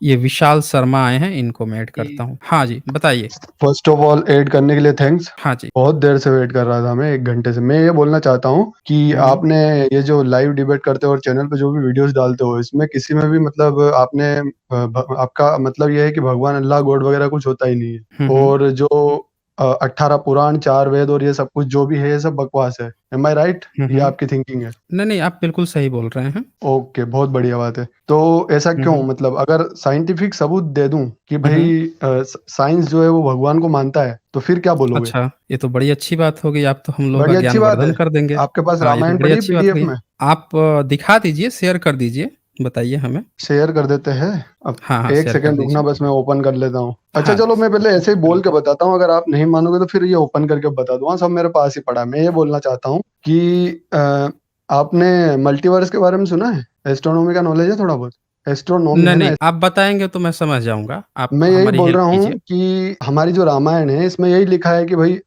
ये विशाल शर्मा आए हैं, इनको मैं ऐड करता हूँ। हाँ जी, बताइए। फर्स्ट ऑफ ऑल ऐड करने के लिए थैंक्स। हाँ जी। बहुत देर से वेट कर रहा था मैं, 1 घंटे से। मैं ये बोलना चाहता हूँ कि हुँ, हुँ। आपने ये जो लाइव डिबेट करते हो और चैनल पे जो भी वीडियोस डालते हो, इसमें किसी में भी मतलब आपने आपका मतलब ये है कि भगवान अल्लाह गॉड वगैरह कुछ होता ही नहीं है। हुँ, हुँ। और जो 18 पुराण, 4 वेद और ये सब कुछ जो भी है, ये सब बकवास है। एम आई राइट? हुँ, ये हुँ। आपकी थिंकिंग है? नहीं, नहीं, आप बिल्कुल सही बोल रहे हैं। ओके, बहुत बढ़िया बात है। तो ऐसा हुँ, क्यों, हुँ। मतलब अगर साइंटिफिक सबूत दे दूं कि हुँ, हुँ। भाई साइंस जो है वो भगवान को मानता है, तो फिर क्या बोलोगे? अच्छा, ये तो बड़ी अच्छी बात हो गई, आप तो हम लोगों का बड़ी अच्छी बात ज्ञानवर्धन है। कर देंगे। आपके पास हाँ, ये तो रामायण बड़ी पड़ी है अच्छी बात हो पीडीएफ गई। में? आप दिखा दीजिए, शेयर कर दीजिए, बताइए हमें। शेयर कर देते हैं। अब हाँ, हाँ, 1 शेयर कर सेकंड रुकना, दीजिए। बस मैं ओपन कर लेता हूँ। अच्छा हाँ, चलो, मैं पहले ऐसे ही बोल के बताता हूँ, अगर आप नहीं मानोगे तो फिर ये ओपन करके बता दूंगा। सब मेरे पास ही पड़ा है। मैं ये बोलना चाहता हूँ कि आपने मल्टीवर्स के बारे में सुना है? एस्ट्रोनॉमी का नॉलेज है थोड़ा बहुत? एस्ट्रोनॉमी नहीं, है नहीं, ना? आप बताएँगे तो मैं समझ जाऊँगा, आप मैं यही हमारी बोल हेल्प रहा हूँ कीजिए। कि हमारी जो रामायण है, इसमें यही लिखा है कि भाई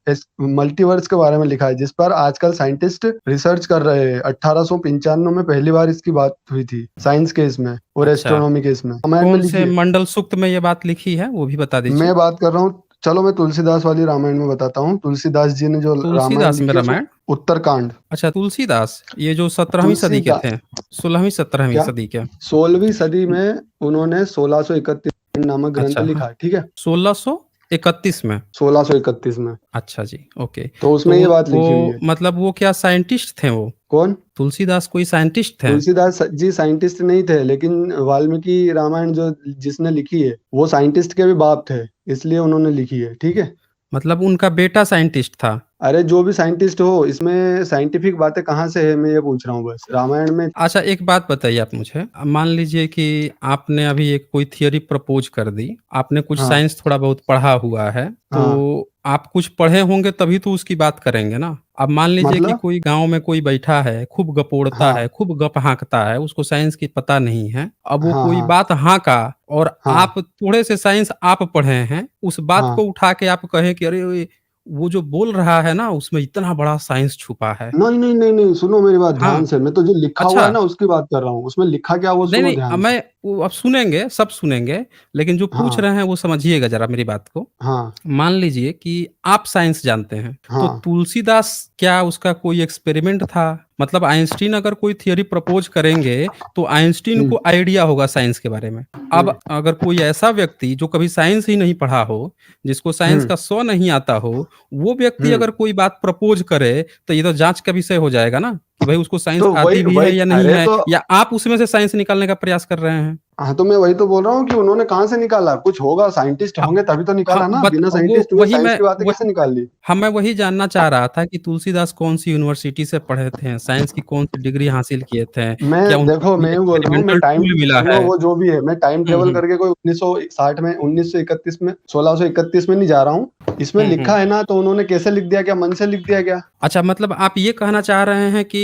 मल्टीवर्स के बारे में लिखा है, जिस पर आजकल साइंटिस्ट रिसर्च कर रहे हैं। 1895 में पहली बार इसकी बात हुई थी, साइंस के इसमें और अच्छा, एस्ट्रोनॉमी के इसमें, रामायण में कौन लिखी से है। मंडल सूक्त में ये बात लिखी है, वो भी बता दीजिए? मैं बात कर रहा हूँ, चलो मैं तुलसीदास वाली रामायण में बताता हूँ। तुलसीदास जी ने जो रामायण तुलसीदास में लिखी है उसमें रामायण? उत्तरकांड। अच्छा, तुलसीदास, ये जो 17वीं सदी के तुलसीदास थे, 16वीं 17वीं क्या सदी के। 16वीं सदी में उन्होंने 1631 नामक ग्रंथ अच्छा, हाँ, लिखा है, ठीक है? 1631 में। 1631 में। अच्छा जी, ओके। तो तो उसमें ये बात वो लिखी हुई है। मतलब वो क्या साइंटिस्ट थे वो? कौन? तुलसीदास कोई साइंटिस्ट थे? तुलसीदास जी साइंटिस्ट नहीं थे, लेकिन वाल्मीकि रामायण जो जिसने लिखी है वो साइंटिस्ट के भी बाप थे, इसलिए उन्होंने लिखी है, ठीक है? मतलब उनका बेटा साइंटिस्ट था? अरे जो भी साइंटिस्ट हो, इसमें साइंटिफिक बातें कहाँ से है, मैं ये पूछ रहा हूँ बस। रामायण में। अच्छा, एक बात बताइए आप मुझे। मान लीजिए कि आपने अभी एक कोई थियरी प्रपोज़ कर दी, आपने कुछ हाँ, साइंस थोड़ा बहुत पढ़ा हुआ है, हाँ, तो आप कुछ पढ़े होंगे तभी तो उसकी बात करेंगे ना। अब मान लीजिए कि मतलब। कोई गाँव में कोई बैठा है, खूब गपोड़ता हाँ, है, खूब गप हाँकता है, उसको साइंस की पता नहीं है। अब वो हाँ, कोई हाँ, बात हाँका और हाँ, आप थोड़े से साइंस आप पढ़े हैं, उस बात हाँ। को उठा के आप कहें कि अरे! वो जो बोल रहा है ना, उसमें इतना बड़ा साइंस छुपा है। नहीं, नहीं, नहीं, नहीं, सुनो मेरी बात हाँ, ध्यान से। मैं तो जो लिखा हुआ अच्छा। है ना उसकी बात कर रहा हूँ। उसमें लिखा क्या, वो नहीं, सुनो नहीं, ध्यान से। मैं वो अब सुनेंगे, सब सुनेंगे, लेकिन जो पूछ हाँ, रहे हैं वो समझिएगा ज़रा मेरी बात को। हाँ, मान लीजिए कि आप साइंस जानते हैं, तो हाँ। तुलसीदास क्या उसका कोई एक्सपेरिमेंट था? मतलब आइंस्टीन अगर कोई थियरी प्रपोज़ करेंगे, तो आइंस्टीन हुँ, को आइडिया होगा साइंस के बारे में। हुँ, अब अगर कोई ऐसा व्यक्ति जो कभी साइंस ही नहीं पढ़ा हो, जिसको साइंस हुँ, का सौ नहीं आता हो, वो व्यक्ति हुँ। अगर कोई बात प्रपोज़ करे, तो ये तो जाँच का विषय हो जाएगा ना, कि भाई उसको साइंस तो वही आती भी है वही या नहीं अरे है, तो या आप उसमें से साइंस निकालने का प्रयास कर रहे हैं? हाँ, तो मैं वही तो बोल रहा हूँ कि उन्होंने कहाँ से निकाला? कुछ होगा, साइंटिस्ट अब होंगे तभी तो हाँ, निकाला ना। बत बिना वो साइंटिस्ट हुए वही साइंस मैं की बातें वही कैसे निकाल ली? हाँ, मैं वही जानना चाह रहा था कि तुलसीदास कौन-सी यूनिवर्सिटी से पढ़े थे? साइंस की कौन-सी डिग्री हासिल किए थे? क्या मैं उनको देखो, कोई मैं यूँ बोल रहा हूँ, मैं एक्सपेरिमेंटल टाइम टूल मिला सुनो, है? वो जो भी है, मैं टाइम हुँ, ट्रैवल हुँ। करके कोई 1960 में, 1931 में, 1631 में नहीं जा रहा हूँ। इसमें हुँ, हुँ। लिखा है ना, तो उन्होंने कैसे लिख दिया? क्या मन से लिख दिया क्या? अच्छा, मतलब आप ये कहना चाह रहे हैं कि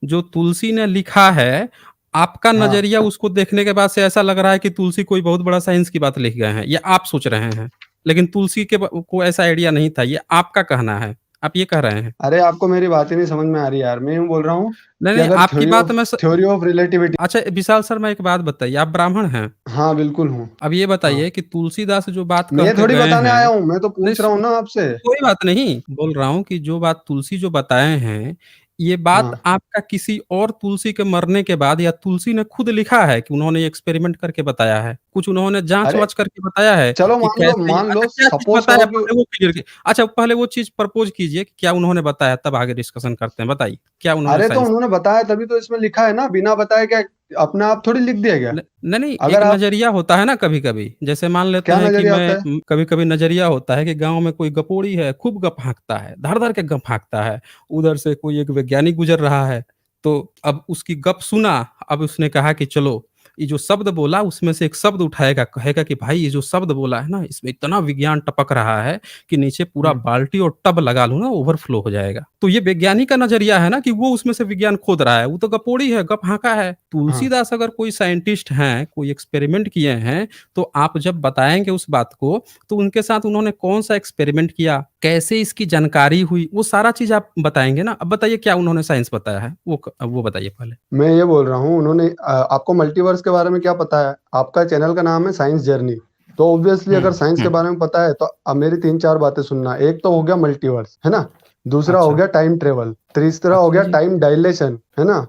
जो तुलसी ने लिखा है, आपका हाँ। नज़रिया उसको देखने के बाद से ऐसा लग रहा है कि तुलसी कोई बहुत बड़ा साइंस की बात लिख गए हैं, ये आप सोच रहे हैं। लेकिन तुलसी के ब को ऐसा आइडिया नहीं था, ये आपका कहना है। आप ये कह रहे हैं। अरे आपको मेरी बात ही नहीं समझ में आ रही यार। मैं यूँ बोल रहा हूँ नहीं, कि नहीं, अगर आपकी बात मैं स थ्योरी ऑफ रिलेटिविटी। अच्छा विशाल सर मैं एक बात बताइए, आप ब्राह्मण हैं? हाँ, बिल्कुल हूँ। अब ये हाँ। बताइए कि तुलसीदास जो बात कह मैं के थोड़ी गए बताने हैं आया हूँ, मैं तो नहीं पूछ रहा हूँ ना आपसे। कोई बात नहीं, बोल रहा हूँ कि जो बात तुलसी जो बताए हैं, ये बात हाँ। आपका किसी और तुलसी के मरने के बाद या तुलसी ने खुद लिखा है कि उन्होंने एक्सपेरिमेंट करके बताया है? कुछ उन्होंने अरे जाँच-वाँच करके बताया है चलो, कि कैसे ये मान लो, अच्छा क्या चीज़ सपोज़ बताया करो कि पहले वो क्लियर की अच्छा पहले वो चीज़ प्रपोज़ कीजिए कि क्या उन्होंने बताया तब आगे डिस्कशन करते हैं, बताइए, क्या उन्होंने अरे तो साइंस उन्होंने बताया तभी तो इसमें लिखा है ना। बिना बताए क्या अपने आप थोड़ी लिख दिया क्या? नहीं, नहीं, एक अगर आप। नज़रिया होता है ना कभी-कभी, जैसे मान लेते क्या हैं कि नज़रिया मैं होता है? कभी-कभी नज़रिया होता है कि गाँव में कोई गपोड़ी है, खूब गप हाँकता है, धर-धर के गप हाँकता है। उधर से कोई एक वैज्ञानिक गुज़र रहा है, तो अब उसकी गप सुना, अब उसने कहा कि चलो, ये जो शब्द बोला उसमें से एक शब्द उठाएगा, कहेगा कि भाई ये जो शब्द बोला है ना, इसमें इतना विज्ञान टपक रहा है कि नीचे पूरा हुँ, बाल्टी और टब लगा लूँ ना ओवरफ्लो हो जाएगा। तो ये वैज्ञानिक का नज़रिया है ना कि वो उसमें से विज्ञान खोद रहा है, वो तो गपोड़ी है, गप हाँका है। हाँ। तुलसीदास अगर कोई साइंटिस्ट हैं, कोई एक्सपेरिमेंट किए हैं, तो आप जब बताएँगे उस बात को, तो उनके साथ उन्होंने कौन-सा एक्सपेरिमेंट किया, कैसे इसकी जानकारी हुई, वो सारा चीज़ आप बताएँगे ना। अब बताइए क्या उन्होंने साइंस बताया है? वो बताइए पहले? मैं ये बोल रहा हूँ, उन्होंने आपको मल्टीवर्स के बारे में क्या पता है? आपका चैनल का नाम है साइंस जर्नी, तो ऑब्वियसली अगर साइंस के बारे में पता है तो अब मेरी 3-4 बातें सुनना। एक तो हो गया मल्टीवर्स, है ना? दूसरा हो अच्छा। गया टाइम ट्रेवल, तीसरा हो अच्छा गया जी। टाइम डायलेशन, है ना?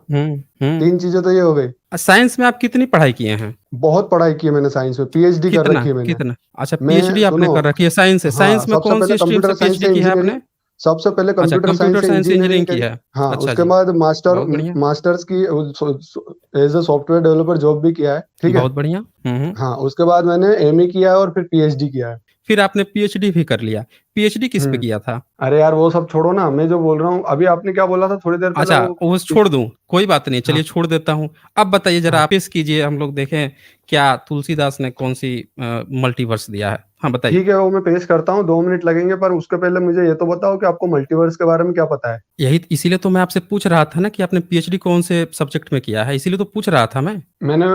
3 चीजें तो ये हो गई। साइंस में आप कितनी पढ़ाई किए हैं? बहुत पढ़ाई की है मैंने साइंस में, पीएचडी कर कितना? रखी है मैंने। कितना? अच्छा, मैं पीएचडी आपने सुनो, कर रखी है साइंस से। हाँ, साइंस में कौन सी स्ट्रीम से पीएचडी की है आपने? सबसे पहले अच्छा, कंप्यूटर साइंस कंप्यूटर से साइंस से इंजीनियरिंग इंजीनियरिंग की करी। है। हाँ, अच्छा उसके जी, बाद बहुत बढ़िया, मास्टर्स की as a software developer job भी किया है, ठीक है? बहुत बढ़िया। हाँ, उसके बाद मैंने एमए किया है और फिर पीएचडी किया है। फिर आपने पीएचडी भी कर लिया। पीएचडी किस पे हम्म किया था? अरे यार वो सब छोड़ो ना, मैं जो बोल रहा हूँ अभी, आपने क्या बोला था थोड़ी देर पहले अच्छा, वो वो छोड़ दूँ? कोई बात नहीं, हाँ चलिए छोड़ देता हूँ। अब बताइए ज़रा, हाँ आप पेश कीजिए, हम लोग देखें क्या तुलसीदास ने कौन-सी मल्टीवर्स दिया है? हाँ, बताइए। ठीक है, वो मैं पेश करता हूँ, 2 मिनट लगेंगे, पर उसके पहले मुझे ये तो बताओ कि आपको मल्टीवर्स के बारे में क्या पता है? यही इसीलिए तो मैं आपसे पूछ रहा था ना कि आपने पीएचडी कौन से सब्जेक्ट में किया है, इसीलिए तो पूछ रहा था मैं। मैंने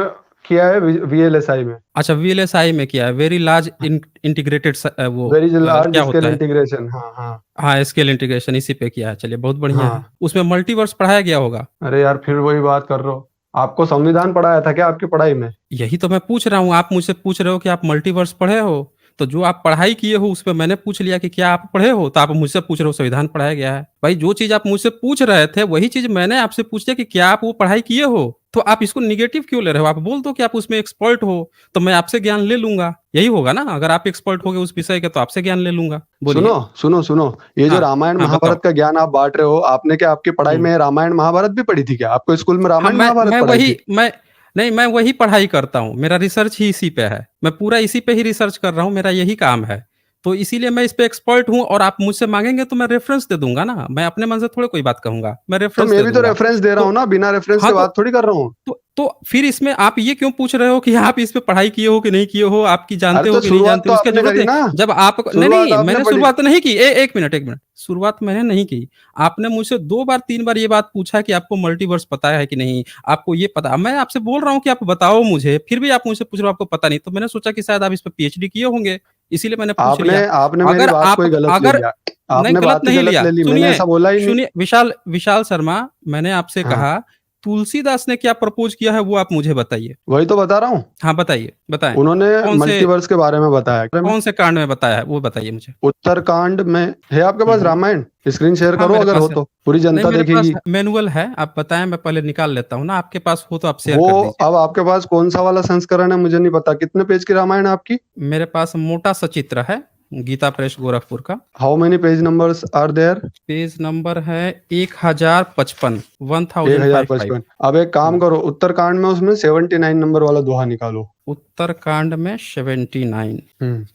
किया है वीएलएसआई में। अच्छा, वीएलएसआई में किया है, very large integrated very large क्या स्केल होता है? इंटीग्रेशन, हाँ हाँ हाँ, स्केल इंटीग्रेशन इसी पे किया है, चलिए बहुत बढ़िया है। हाँ। उसमें मल्टीवर्स पढ़ाया गया होगा? अरे यार फिर वही बात कर रहे हो, आपको संविधान पढ़ाया था क्या आपकी पढ़ाई में? यही तो मैं पूछ रहा हूँ, आप मुझसे पूछ रहे हो कि आप मल्टीवर्स पढ़े हो, तो जो आप पढ़ाई किए हो उसपे मैंने पूछ लिया कि क्या आप पढ़े हो, तो आप मुझसे पूछ रहे हो संविधान पढ़ाया गया है। भाई जो चीज़ आप मुझसे पूछ रहे थे वही चीज़ मैंने आपसे पूछ लिया कि क्या आप वो पढ़ाई किए हो? तो आप इसको नेगेटिव क्यों ले रहे हो? आप बोल दो कि आप उसमें एक्सपर्ट हो, तो मैं आपसे ज्ञान ले लूँगा। यही होगा ना? अगर आप एक्सपर्ट हो गए उस विषय के तो आपसे ज्ञान ले लूँगा। सुनो बोलिए। सुनो सुनो, ये जो हाँ, रामायण हाँ बताओ। महाभारत का ज्ञान आप बांट रहे हो, आपने क्या आपकी पढ़ाई हुँ। में रामायण महाभारत भी पढ़ी थी क्या? आपको स्कूल में हाँ, रामायण महाभारत पढ़ाई थी? मैं वही पढ़ाई करता हूँ, मेरा रिसर्च ही इसी पे है। मैं पूरा इसी पे ही रिसर्च कर रहा हूँ, मेरा यही काम है। तो इसीलिए मैं इस पे एक्सपर्ट हूँ और आप मुझसे माँगेंगे तो मैं रेफ़रेंस दे दूँगा ना, मैं अपने मन से थोड़ी कोई बात कहूँगा, मैं तो रेफ़रेंस मैं दे भी तो दूँगा। रेफरेंस दे रहा हूँ तो ना, बिना रेफरेंस हाँ, के बात थोड़ी कर रहा हूँ। तो फिर इसमें आप ये क्यों पूछ रहे हो कि आप इस पे पढ़ाई किए हो कि नहीं किए हो, आपकी अरे जानते तो हो कि नहीं शुरुआत जानते तो हो, इसका आपने ज़रूरत करी नहीं। ना, जब आप नहीं, शुरुआत नहीं, आपने मैंने पढ़ी। शुरुआत नहीं की। 1 मिनट, 1 मिनट। शुरुआत मैंने नहीं की। आपने मुझसे 2 बार 3 बार ये बात पूछा कि आपको मल्टीवर्स पता है कि नहीं? आपको ये पता मैं आपसे बोल रहा हूँ कि आप बताओ मुझे, फिर भी आप मुझसे पूछ रहे हो आपको पता नहीं, तो मैंने सोचा कि शायद आप इस पे पीएचडी किए होंगे, इसीलिए मैंने पूछ आपने लिया। आपने मेरी अगर बात को आप ही गलत ले अगर लिया। नहीं, आपने गलत बात ही नहीं गलत लिया। ले ली, मैंने सुनिए, ऐसा बोला ही नहीं। सुनिए विशाल विशाल शर्मा, मैंने आपसे हाँ, कहा तुलसीदास ने क्या प्रपोज़ किया है वो आप मुझे बताइए। वही तो बता रहा हूँ। हाँ, बताइए, बताएँ। उन्होंने कौन से मल्टीवर्स के बारे में बताया। कौन से कांड में बताया है वो बताइए मुझे? उत्तरकांड में है आपके हुँ, पास हुँ। रामायण? स्क्रीन शेयर हाँ, करो मेरे अगर पास हो है। तो, पूरी नहीं, जनता मेरे पास देखेगी। मैनुअल है, आप बताएँ मैं पहले निकाल लेता हूँ ना, आपके पास हो तो आप शेयर वो कर दीजिए। अब आपके पास कौन सा वाला संस्करण है मुझे नहीं पता, कितने पेज की रामायण है आपकी? मेरे पास मोटा सचित्र है, गीता प्रेस गोरखपुर का। How many page numbers are there? Page number है 1055 1055। 1055। अब एक काम हुँ, करो, उत्तरकांड में उसमें 79 नंबर वाला दोहा निकालो। उत्तरकांड में 79।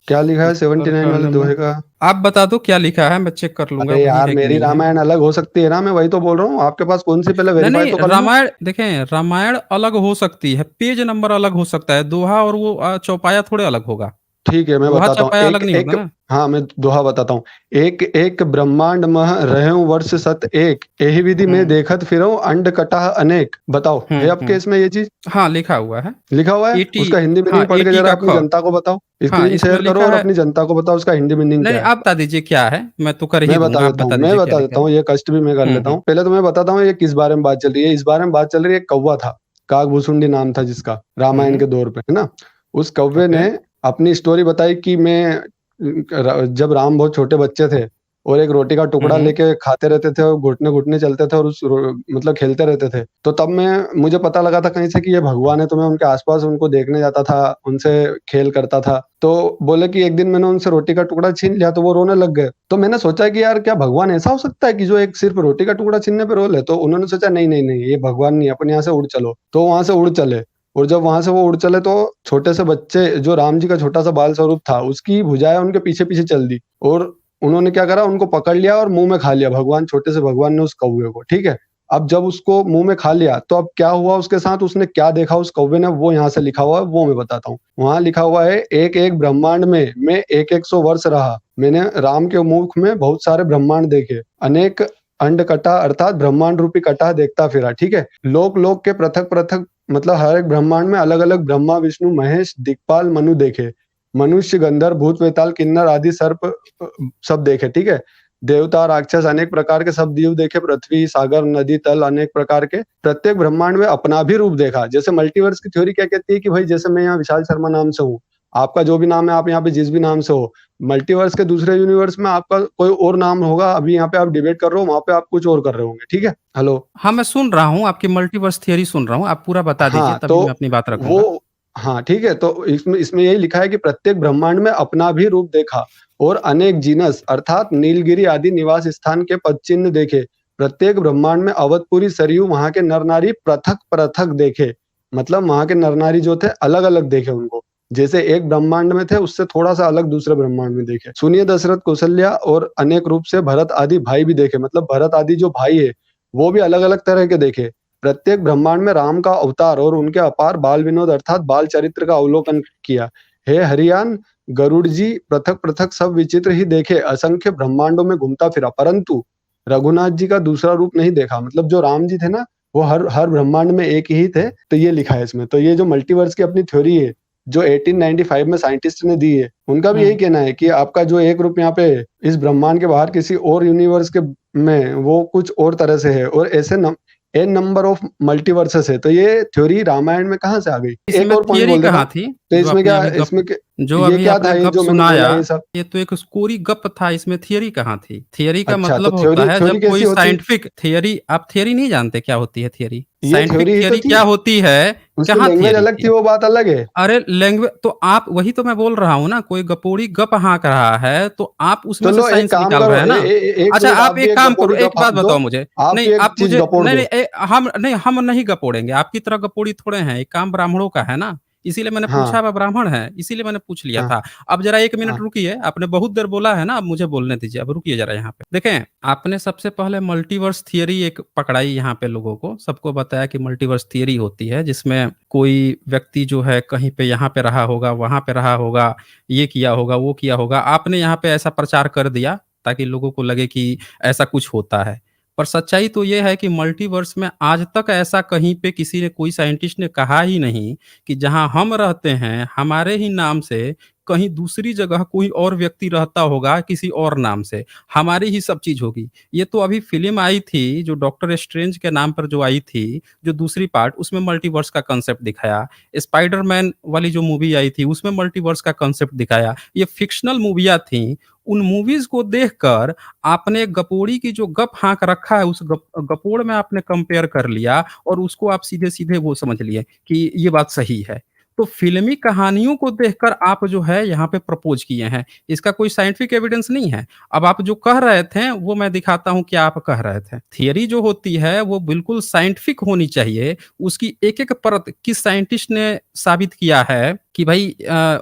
क्या लिखा है 79 उत्तरकांड वाले में दोहे का? आप बता दो क्या लिखा है, मैं चेक कर लूँगा अरे वही यार है कि मेरी नहीं है। रामायण अलग हो सकती है ना, मैं वही तो बोल रहा हूँ, आपके पास कौन सी पहले नहीं, वेरीफाई नहीं, तो कर लूँ। रामायण देखें, रामायण अलग हो सकती है, पेज नंबर अलग हो सकता है, दोहा और वो चौपाया थोड़े अलग होगा। ठीक है मैं दोहा बताता हूँ, चौपाया अलग एक नहीं होगा एक ना? हाँ मैं दोहा बताता हूँ। एक एक ब्रह्मांड मह रहूं वर्ष सत एक, एहि विधि में हुँ, देखत फिरऊं अंड कटाह अनेक। बताओ हुँ, है आपके हुँ। इसमें ये चीज हाँ, लिखा हुआ है। लिखा हुआ है? 80। उसका हिंदी हाँ, मीनिंग पढ़ के 80 जरा का अपनी ख। जनता को बताओ। हाँ, स्क्रीन इसमें शेयर करो लिखा और है। अपनी जनता को बताओ उसका हिंदी मीनिंग नहीं, क्या नहीं, है। आप बता दीजिए क्या है, मैं तो कर ही मैं दूँगा, बता आप देता हूँ, बता मैं दीजिए क्या बता लिखा देता है। हूँ, ये कष्ट भी मैं कर हुँ, लेता हुँ। हूँ। पहले तो मैं बताता हूँ ये किस बारे में बात चल रही है। इस बारे में बात चल रही है, एक कौवा था, कागभूसुंडी नाम था जिसका, रामायण हुँ, के दौर पे, है ना? उस कौवे ओके। ने अपनी स्टोरी बताई कि मैं जब राम बहुत छोटे बच्चे थे और एक रोटी का हुँ, टुकड़ा हुँ। लेके खाते रहते थे और घुटने घुटने चलते थे और मतलब खेलते रहते थे, तो तब मैं मुझे पता लगा था कहीं से कि ये भगवान है, तो मैं उनके आसपास उनको देखने जाता था, उनसे खेल करता था। तो बोले कि एक दिन मैंने उनसे रोटी का टुकड़ा छीन लिया तो वो रोने लग गए। तो मैंने सोचा कि यार क्या भगवान ऐसा हो सकता है कि जो एक सिर्फ रोटी का टुकड़ा छीनने पे रो ले? तो उन्होंने सोचा नहीं नहीं नहीं, ये भगवान नहीं है, अपन यहाँ से उड़ चलो। तो वहां से उड़ चले, और जब वहां से वो उड़ चले तो छोटे से बच्चे, जो राम जी का छोटा सा बाल स्वरूप था, उसकी भुजाएं उनके पीछे पीछे चल दी और उन्होंने क्या करा, उनको पकड़ लिया और मुंह में खा लिया भगवान, छोटे से भगवान ने उस कौवे को, ठीक है? अब जब उसको मुंह में खा लिया तो अब क्या हुआ उसके साथ, उसने क्या देखा उस कौवे ने, वो यहाँ से लिखा हुआ है, वो मैं बताता हूँ। वहां लिखा हुआ है, एक एक ब्रह्मांड में मैं एक एक सौ वर्ष रहा, मैंने राम के मुख में बहुत सारे ब्रह्मांड देखे, अनेक अंड कटा अर्थात ब्रह्मांड रूपी कटा देखता फिरा, ठीक है? लोक लोक के पृथक पृथक, मतलब हर एक ब्रह्मांड में अलग अलग ब्रह्मा विष्णु महेश दिक्पाल मनु देखे, मनुष्य गंधर्व भूत वेताल किन्नर आदि सर्प सब देखे, ठीक है? देवता, राक्षस, अनेक प्रकार के सब जीव देखे, पृथ्वी, सागर, नदी, तल, अनेक प्रकार के प्रत्येक ब्रह्मांड में अपना भी रूप देखा। जैसे मल्टीवर्स की थ्योरी क्या कहती है कि भाई जैसे मैं यहाँ विशाल शर्मा नाम से हूँ, आपका जो भी नाम है, आप यहाँ पे जिस भी नाम से हो, मल्टीवर्स के दूसरे यूनिवर्स में आपका कोई और नाम होगा, अभी यहाँ पे आप डिबेट कर रहे हो, वहाँ पे आप कुछ और कर रहे होंगे, ठीक है? हेलो? हाँ, मैं सुन रहा हूँ, आपकी मल्टीवर्स थियरी सुन रहा हूँ, आप पूरा बता दीजिए हाँ, तभी मैं तो अपनी बात रखूँगा। वो हाँ, ठीक है, तो इसमें इसमें यही लिखा है कि प्रत्येक ब्रह्मांड में अपना भी रूप देखा और अनेक जीनस अर्थात नीलगिरी आदि निवास स्थान के पदचिह्न देखे। प्रत्येक ब्रह्मांड में अवधपुरी, सरयू, वहाँ के नर-नारी पृथक-पृथक देखे। मतलब वहाँ के नर-नारी जो थे अलग-अलग देखे उनको। जैसे एक ब्रह्मांड में थे, उससे थोड़ा-सा अलग दूसरे ब्रह्मांड में देखे। सुनिए दशरथ, कौशल्या और अनेक रूप से भरत आदि भाई भी देखे। मतलब भरत आदि जो भाई है, वो भी अलग-अलग तरह के देखे। प्रत्येक ब्रह्मांड में राम का अवतार और उनके अपार बाल विनोद अर्थात बाल चरित्र का अवलोकन किया। हे हरियान, गरुड़ जी पृथक-पृथक सब विचित्र ही देखे, असंख्य ब्रह्मांडों में घूमता फिरा, परंतु रघुनाथ जी का दूसरा रूप नहीं देखा। मतलब जो राम जी थे ना, वो हर हर ब्रह्मांड में एक ही थे, तो ये लिखा है इसमें। तो ये जो मल्टीवर्स की अपनी थ्योरी है, जो 1895 में साइंटिस्ट ने दी है, उनका भी यही हुँ। कहना है कि आपका जो एक रूप यहाँ पे इस ब्रह्मांड के बाहर किसी और यूनिवर्स के में वो कुछ और तरह से है और ऐसे एन नंबर ऑफ मल्टीवर्सेस है। तो ये थ्योरी रामायण में कहाँ से आ गई? एक इसमें और पॉइंट थियरी बोल देता कहाँ हूँ। थी? तो जो इसमें आपने क्या अभी गप इसमें जो ये अभी क्या था आपने ये गप जो मैंने सुनाया, बोला ये सब? ये तो एक कोरी गप था, इसमें थियरी कहाँ थी? थियरी का अच्छा, तो मतलब होता थ्योरी है थ्योरी जब कैसी कोई होती? साइंटिफिक थियरी, आप थियरी नहीं जानते क्या होती है थियरी? ये साइंटिफिक थ्योरी ही तो थियरी थी। क्या होती है? उसकी कहाँ लैंग्वेज थियरी अलग थी, थी? वो बात अलग है। अरे लैंग्वेज तो आप वही तो मैं बोल रहा हूँ ना, कोई गपोड़ी गप हाँक रहा है, तो आप तो उसमें से लो एक साइंस काम निकाल रहे करो, हैं ना। एक अच्छा मिनट आप आप भी एक एक काम करो, गपोड़ी एक बात दो, बताओ मुझे। आप नहीं भी एक आप चीज़ मुझे गपोड़ नहीं, दो। नहीं हम नहीं गपोड़ेंगे, आपकी तरह गपोड़ी थोड़े हैं, ये काम ब्राह्मणों का है ना। इसीलिए मैंने पूछा, हाँ, वह ब्राह्मण है, इसीलिए मैंने पूछ लिया हाँ, था। अब ज़रा 1 मिनट हाँ, रुकिए, आपने बहुत देर बोला है ना, अब मुझे बोलने दीजिए, अब रुकिए ज़रा यहाँ पे। देखें, आपने सबसे पहले मल्टीवर्स थियरी एक पकड़ाई यहाँ पे लोगों को, सबको बताया कि मल्टीवर्स थियरी होती है, जिसमें कोई व्यक्ति जो है कहीं पे यहाँ पे रहा होगा, वहाँ पे रहा होगा, ये किया होगा, वो किया होगा। आपने यहाँ पे ऐसा प्रचार कर दिया ताकि लोगों को लगे कि ऐसा कुछ होता है। पर सच्चाई तो ये है कि मल्टीवर्स में आज तक ऐसा कहीं पे किसी ने, कोई साइंटिस्ट ने कहा ही नहीं कि जहाँ हम रहते हैं, हमारे ही नाम से कहीं दूसरी जगह कोई और व्यक्ति रहता होगा किसी और नाम से, हमारी ही सब चीज़ होगी। ये तो अभी फ़िल्म आई थी जो डॉक्टर स्ट्रेंज के नाम पर जो आई थी, जो दूसरी पार्ट, उसमें मल्टीवर्स का कांसेप्ट दिखाया। स्पाइडरमैन वाली जो मूवी आई थी उसमें मल्टीवर्स का कांसेप्ट दिखाया। ये फ़िक्शनल मूवियाँ थीं, उन मूवीज़ को देखकर आपने गपोड़ी की जो गप हाँक रखा है, उस गपोड़ में आपने कंपेयर कर लिया और उसको आप सीधे-सीधे वो समझ लिए कि ये बात सही है। तो फ़िल्मी कहानियों को देखकर आप जो है यहाँ पे प्रपोज़ किए हैं। इसका कोई साइंटिफिक एविडेंस नहीं है। अब आप जो कह रहे थे वो मैं दिखाता हूँ क्या आप कह रहे थे। थियरी जो होती है वो बिल्कुल साइंटिफिक होनी चाहिए। उसकी एक-एक परत किस साइंटिस्ट ने साबित किया है कि भाई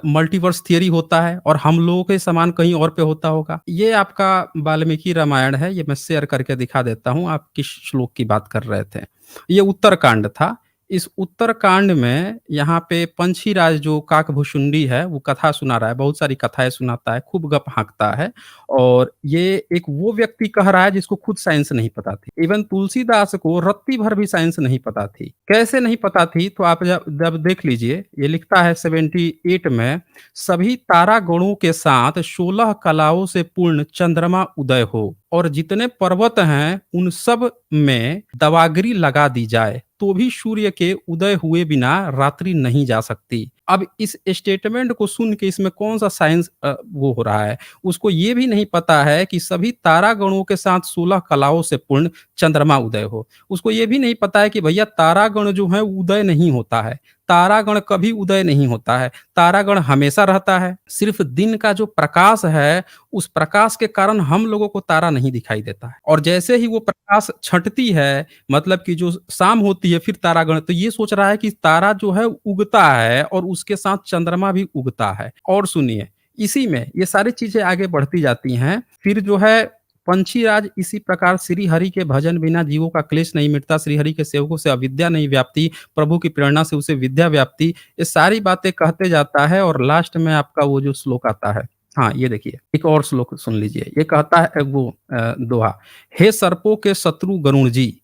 मल्टीवर्स थियरी होता है और हम लोगों के समान कहीं और पे होता होगा। ये आपका वाल्मीकि रामायण है, ये मैं शेयर करके दिखा देता हूँ, आप किस श्लोक की बात कर रहे थे। ये उत्तरकांड था। इस उत्तरकांड में यहाँ पे पंछीराज जो काकभुशुंडी है, वो कथा सुना रहा है, बहुत सारी कथाएँ सुनाता है, खूब गप हाँकता है और ये एक वो व्यक्ति कह रहा है जिसको खुद साइंस नहीं पता थी। इवन तुलसीदास को रत्ती भर भी साइंस नहीं पता थी। कैसे नहीं पता थी? तो आप जब जब देख लीजिए, ये लिखता है 78 में, सभी तारागणों के साथ 16 कलाओं से पूर्ण चंद्रमा उदय हो और जितने पर्वत हैं उन सब में दवाग्री लगा दी जाए, तो भी सूर्य के उदय हुए बिना रात्रि नहीं जा सकती। अब इस स्टेटमेंट को सुन के इसमें कौन-सा साइंस वो हो रहा है? उसको ये भी नहीं पता है कि सभी तारागणों के साथ 16 कलाओं से पूर्ण चंद्रमा उदय हो। उसको ये भी नहीं पता है कि भैया तारागण जो है उदय नहीं होता है। तारागण कभी उदय नहीं होता है। तारागण हमेशा रहता है। सिर्फ़ दिन का जो प्रकाश है, उस प्रकाश के कारण हम लोगों को तारा नहीं दिखाई देता है और जैसे ही वो प्रकाश छँटती है, मतलब कि जो शाम होती है, फिर तारागण, तो ये सोच रहा है कि तारा जो है उगता है और उसके साथ चंद्रमा भी उगता है। और सुनिए, इसी में ये सारी चीज़ें आगे बढ़ती जाती हैं। फिर जो है पंछीराज इसी प्रकार श्री हरि के भजन बिना जीवों का क्लेश नहीं मिटता, श्री हरि के सेवकों से अविद्या नहीं व्याप्ति, प्रभु की प्रेरणा से उसे विद्या व्याप्ति, ये सारी बातें कहते जाता है और लास्ट में आपका वो जो श्लोक आता है, हाँ, ये देखिए, एक और श्लोक सुन लीजिए। ये कहता है वो दोहा, हे सर्पों के शत्रु गरुण जी,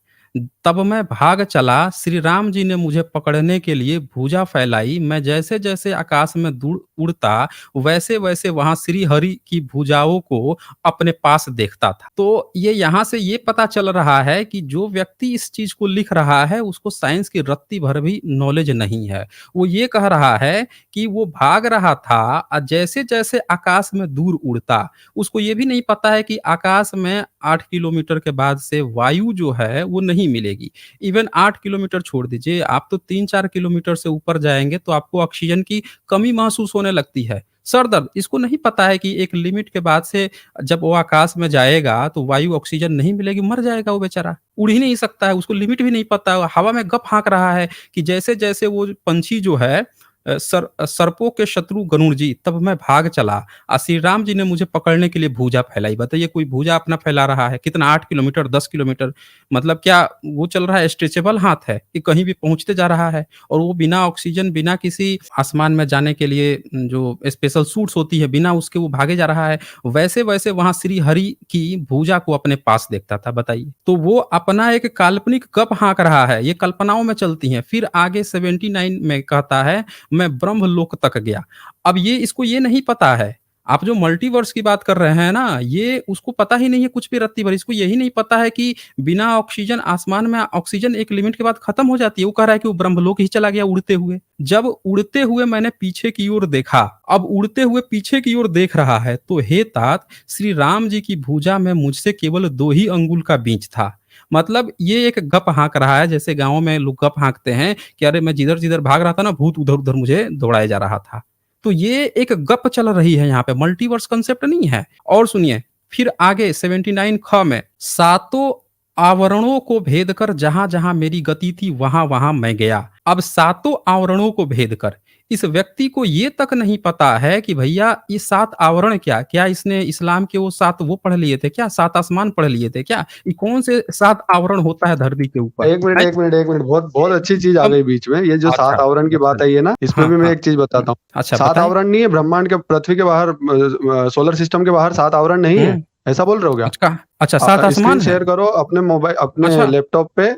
तब मैं भाग चला, श्री राम जी ने मुझे पकड़ने के लिए भुजा फैलाई, मैं जैसे-जैसे आकाश में दूर उड़ता, वैसे-वैसे वहाँ श्री हरि की भुजाओं को अपने पास देखता था। तो ये यहाँ से ये पता चल रहा है कि जो व्यक्ति इस चीज़ को लिख रहा है, उसको साइंस की रत्ती भर भी नॉलेज नहीं है। वो ये कह रहा है कि वो भाग रहा था जैसे-जैसे आकाश में दूर उड़ता, उसको ये भी नहीं पता है कि आकाश में 8 किलोमीटर के बाद से वायु जो है वो नहीं मिलेगी। इवन 8 किलोमीटर छोड़ दीजिए, आप तो 3-4 किलोमीटर से ऊपर जाएँगे तो आपको ऑक्सीजन की कमी महसूस होने लगती है। सर दर्द, इसको नहीं पता है कि एक लिमिट के बाद से जब वो आकाश में जाएगा तो वायु ऑक्सीजन नहीं मिलेगी, मर जाएगा वो बेचारा। उड़ ही नहीं सकता है, उसको लिमिट भी नहीं पता, हवा में गप हाँक रहा है कि जैसे-जैसे वो पंछी जो है सर्पों के शत्रु गरुड़ जी, तब मैं भाग चला श्री राम जी ने मुझे पकड़ने के लिए भुजा फैलाई। बताइए कोई भुजा अपना फैला रहा है, कितना 8 किलोमीटर, 10 किलोमीटर, मतलब क्या वो चल रहा है, स्ट्रेचेबल हाथ है कि कहीं भी पहुँचते जा रहा है और वो बिना ऑक्सीजन, बिना किसी आसमान में जाने के लिए जो स्पेशल सूट्स होती है, बिना उसके वो भागे जा रहा है। वैसे-वैसे वहाँ श्री हरि की भुजा को अपने पास देखता था, बताइए। तो वो अपना एक काल्पनिक गप हाँक रहा है, ये कल्पनाओं में चलती हैं। फिर आगे 79 में कहता है मैं ब्रह्मलोक तक गया। अब ये इसको ये नहीं पता है, आप जो मल्टीवर्स की बात कर रहे हैं ना, ये उसको पता ही नहीं है कुछ भी रत्ती भर। इसको यही नहीं पता है कि बिना ऑक्सीजन आसमान में ऑक्सीजन एक लिमिट के बाद खत्म हो जाती है। वो कह रहा है कि वो ब्रह्मलोक ही चला गया उड़ते हुए। जब उड़ते हुए मैंने पीछे की ओर देखा, अब उड़ते हुए पीछे की ओर देख रहा है, तो हे तात, श्री राम जी की भुजा में मुझसे केवल 2 ही अंगुल का बीच था। मतलब ये एक गप हाँक रहा है, जैसे गाँव में लोग गप हाँकते हैं कि अरे मैं जिधर-जिधर भाग रहा था ना, भूत उधर-उधर मुझे दौड़ाया जा रहा था। तो ये एक गप चल रही है यहाँ पे, मल्टीवर्स कांसेप्ट नहीं है। और सुनिए, फिर आगे 79 ख में सातों आवरणों को भेद कर जहाँ-जहाँ मेरी गति थी वहाँ-वहाँ मैं गया। अब सातों आवरणों को भेद कर, इस व्यक्ति को ये तक नहीं पता है कि भैया ये 7 आवरण क्या? क्या इसने इस्लाम के वो 7 वो पढ़ लिए थे क्या? 7 आसमान पढ़ लिए थे क्या? ये कौन से 7 आवरण होता है धरती के ऊपर? 1 मिनट, हैं? 1 मिनट, 1 मिनट, बहुत बहुत अच्छी चीज़ आ अब गई बीच में। ये जो अच्छा, 7 आवरण की बात बताइए। आई है ना, इसमें हाँ, भी मैं हाँ। एक चीज़ हुँ, बताता हूँ। अच्छा 7 बताएँ? आवरण नहीं है, ब्रह्मांड के पृथ्वी के बाहर सोलर सिस्टम के बाहर 7 आवरण नहीं है, हुँ, ऐसा बोल रहे हो क्या? अच्छा 7 स्क्रीन आसमान है? शेयर करो अपने मोबाइल, अपने अच्छा, लैपटॉप पे,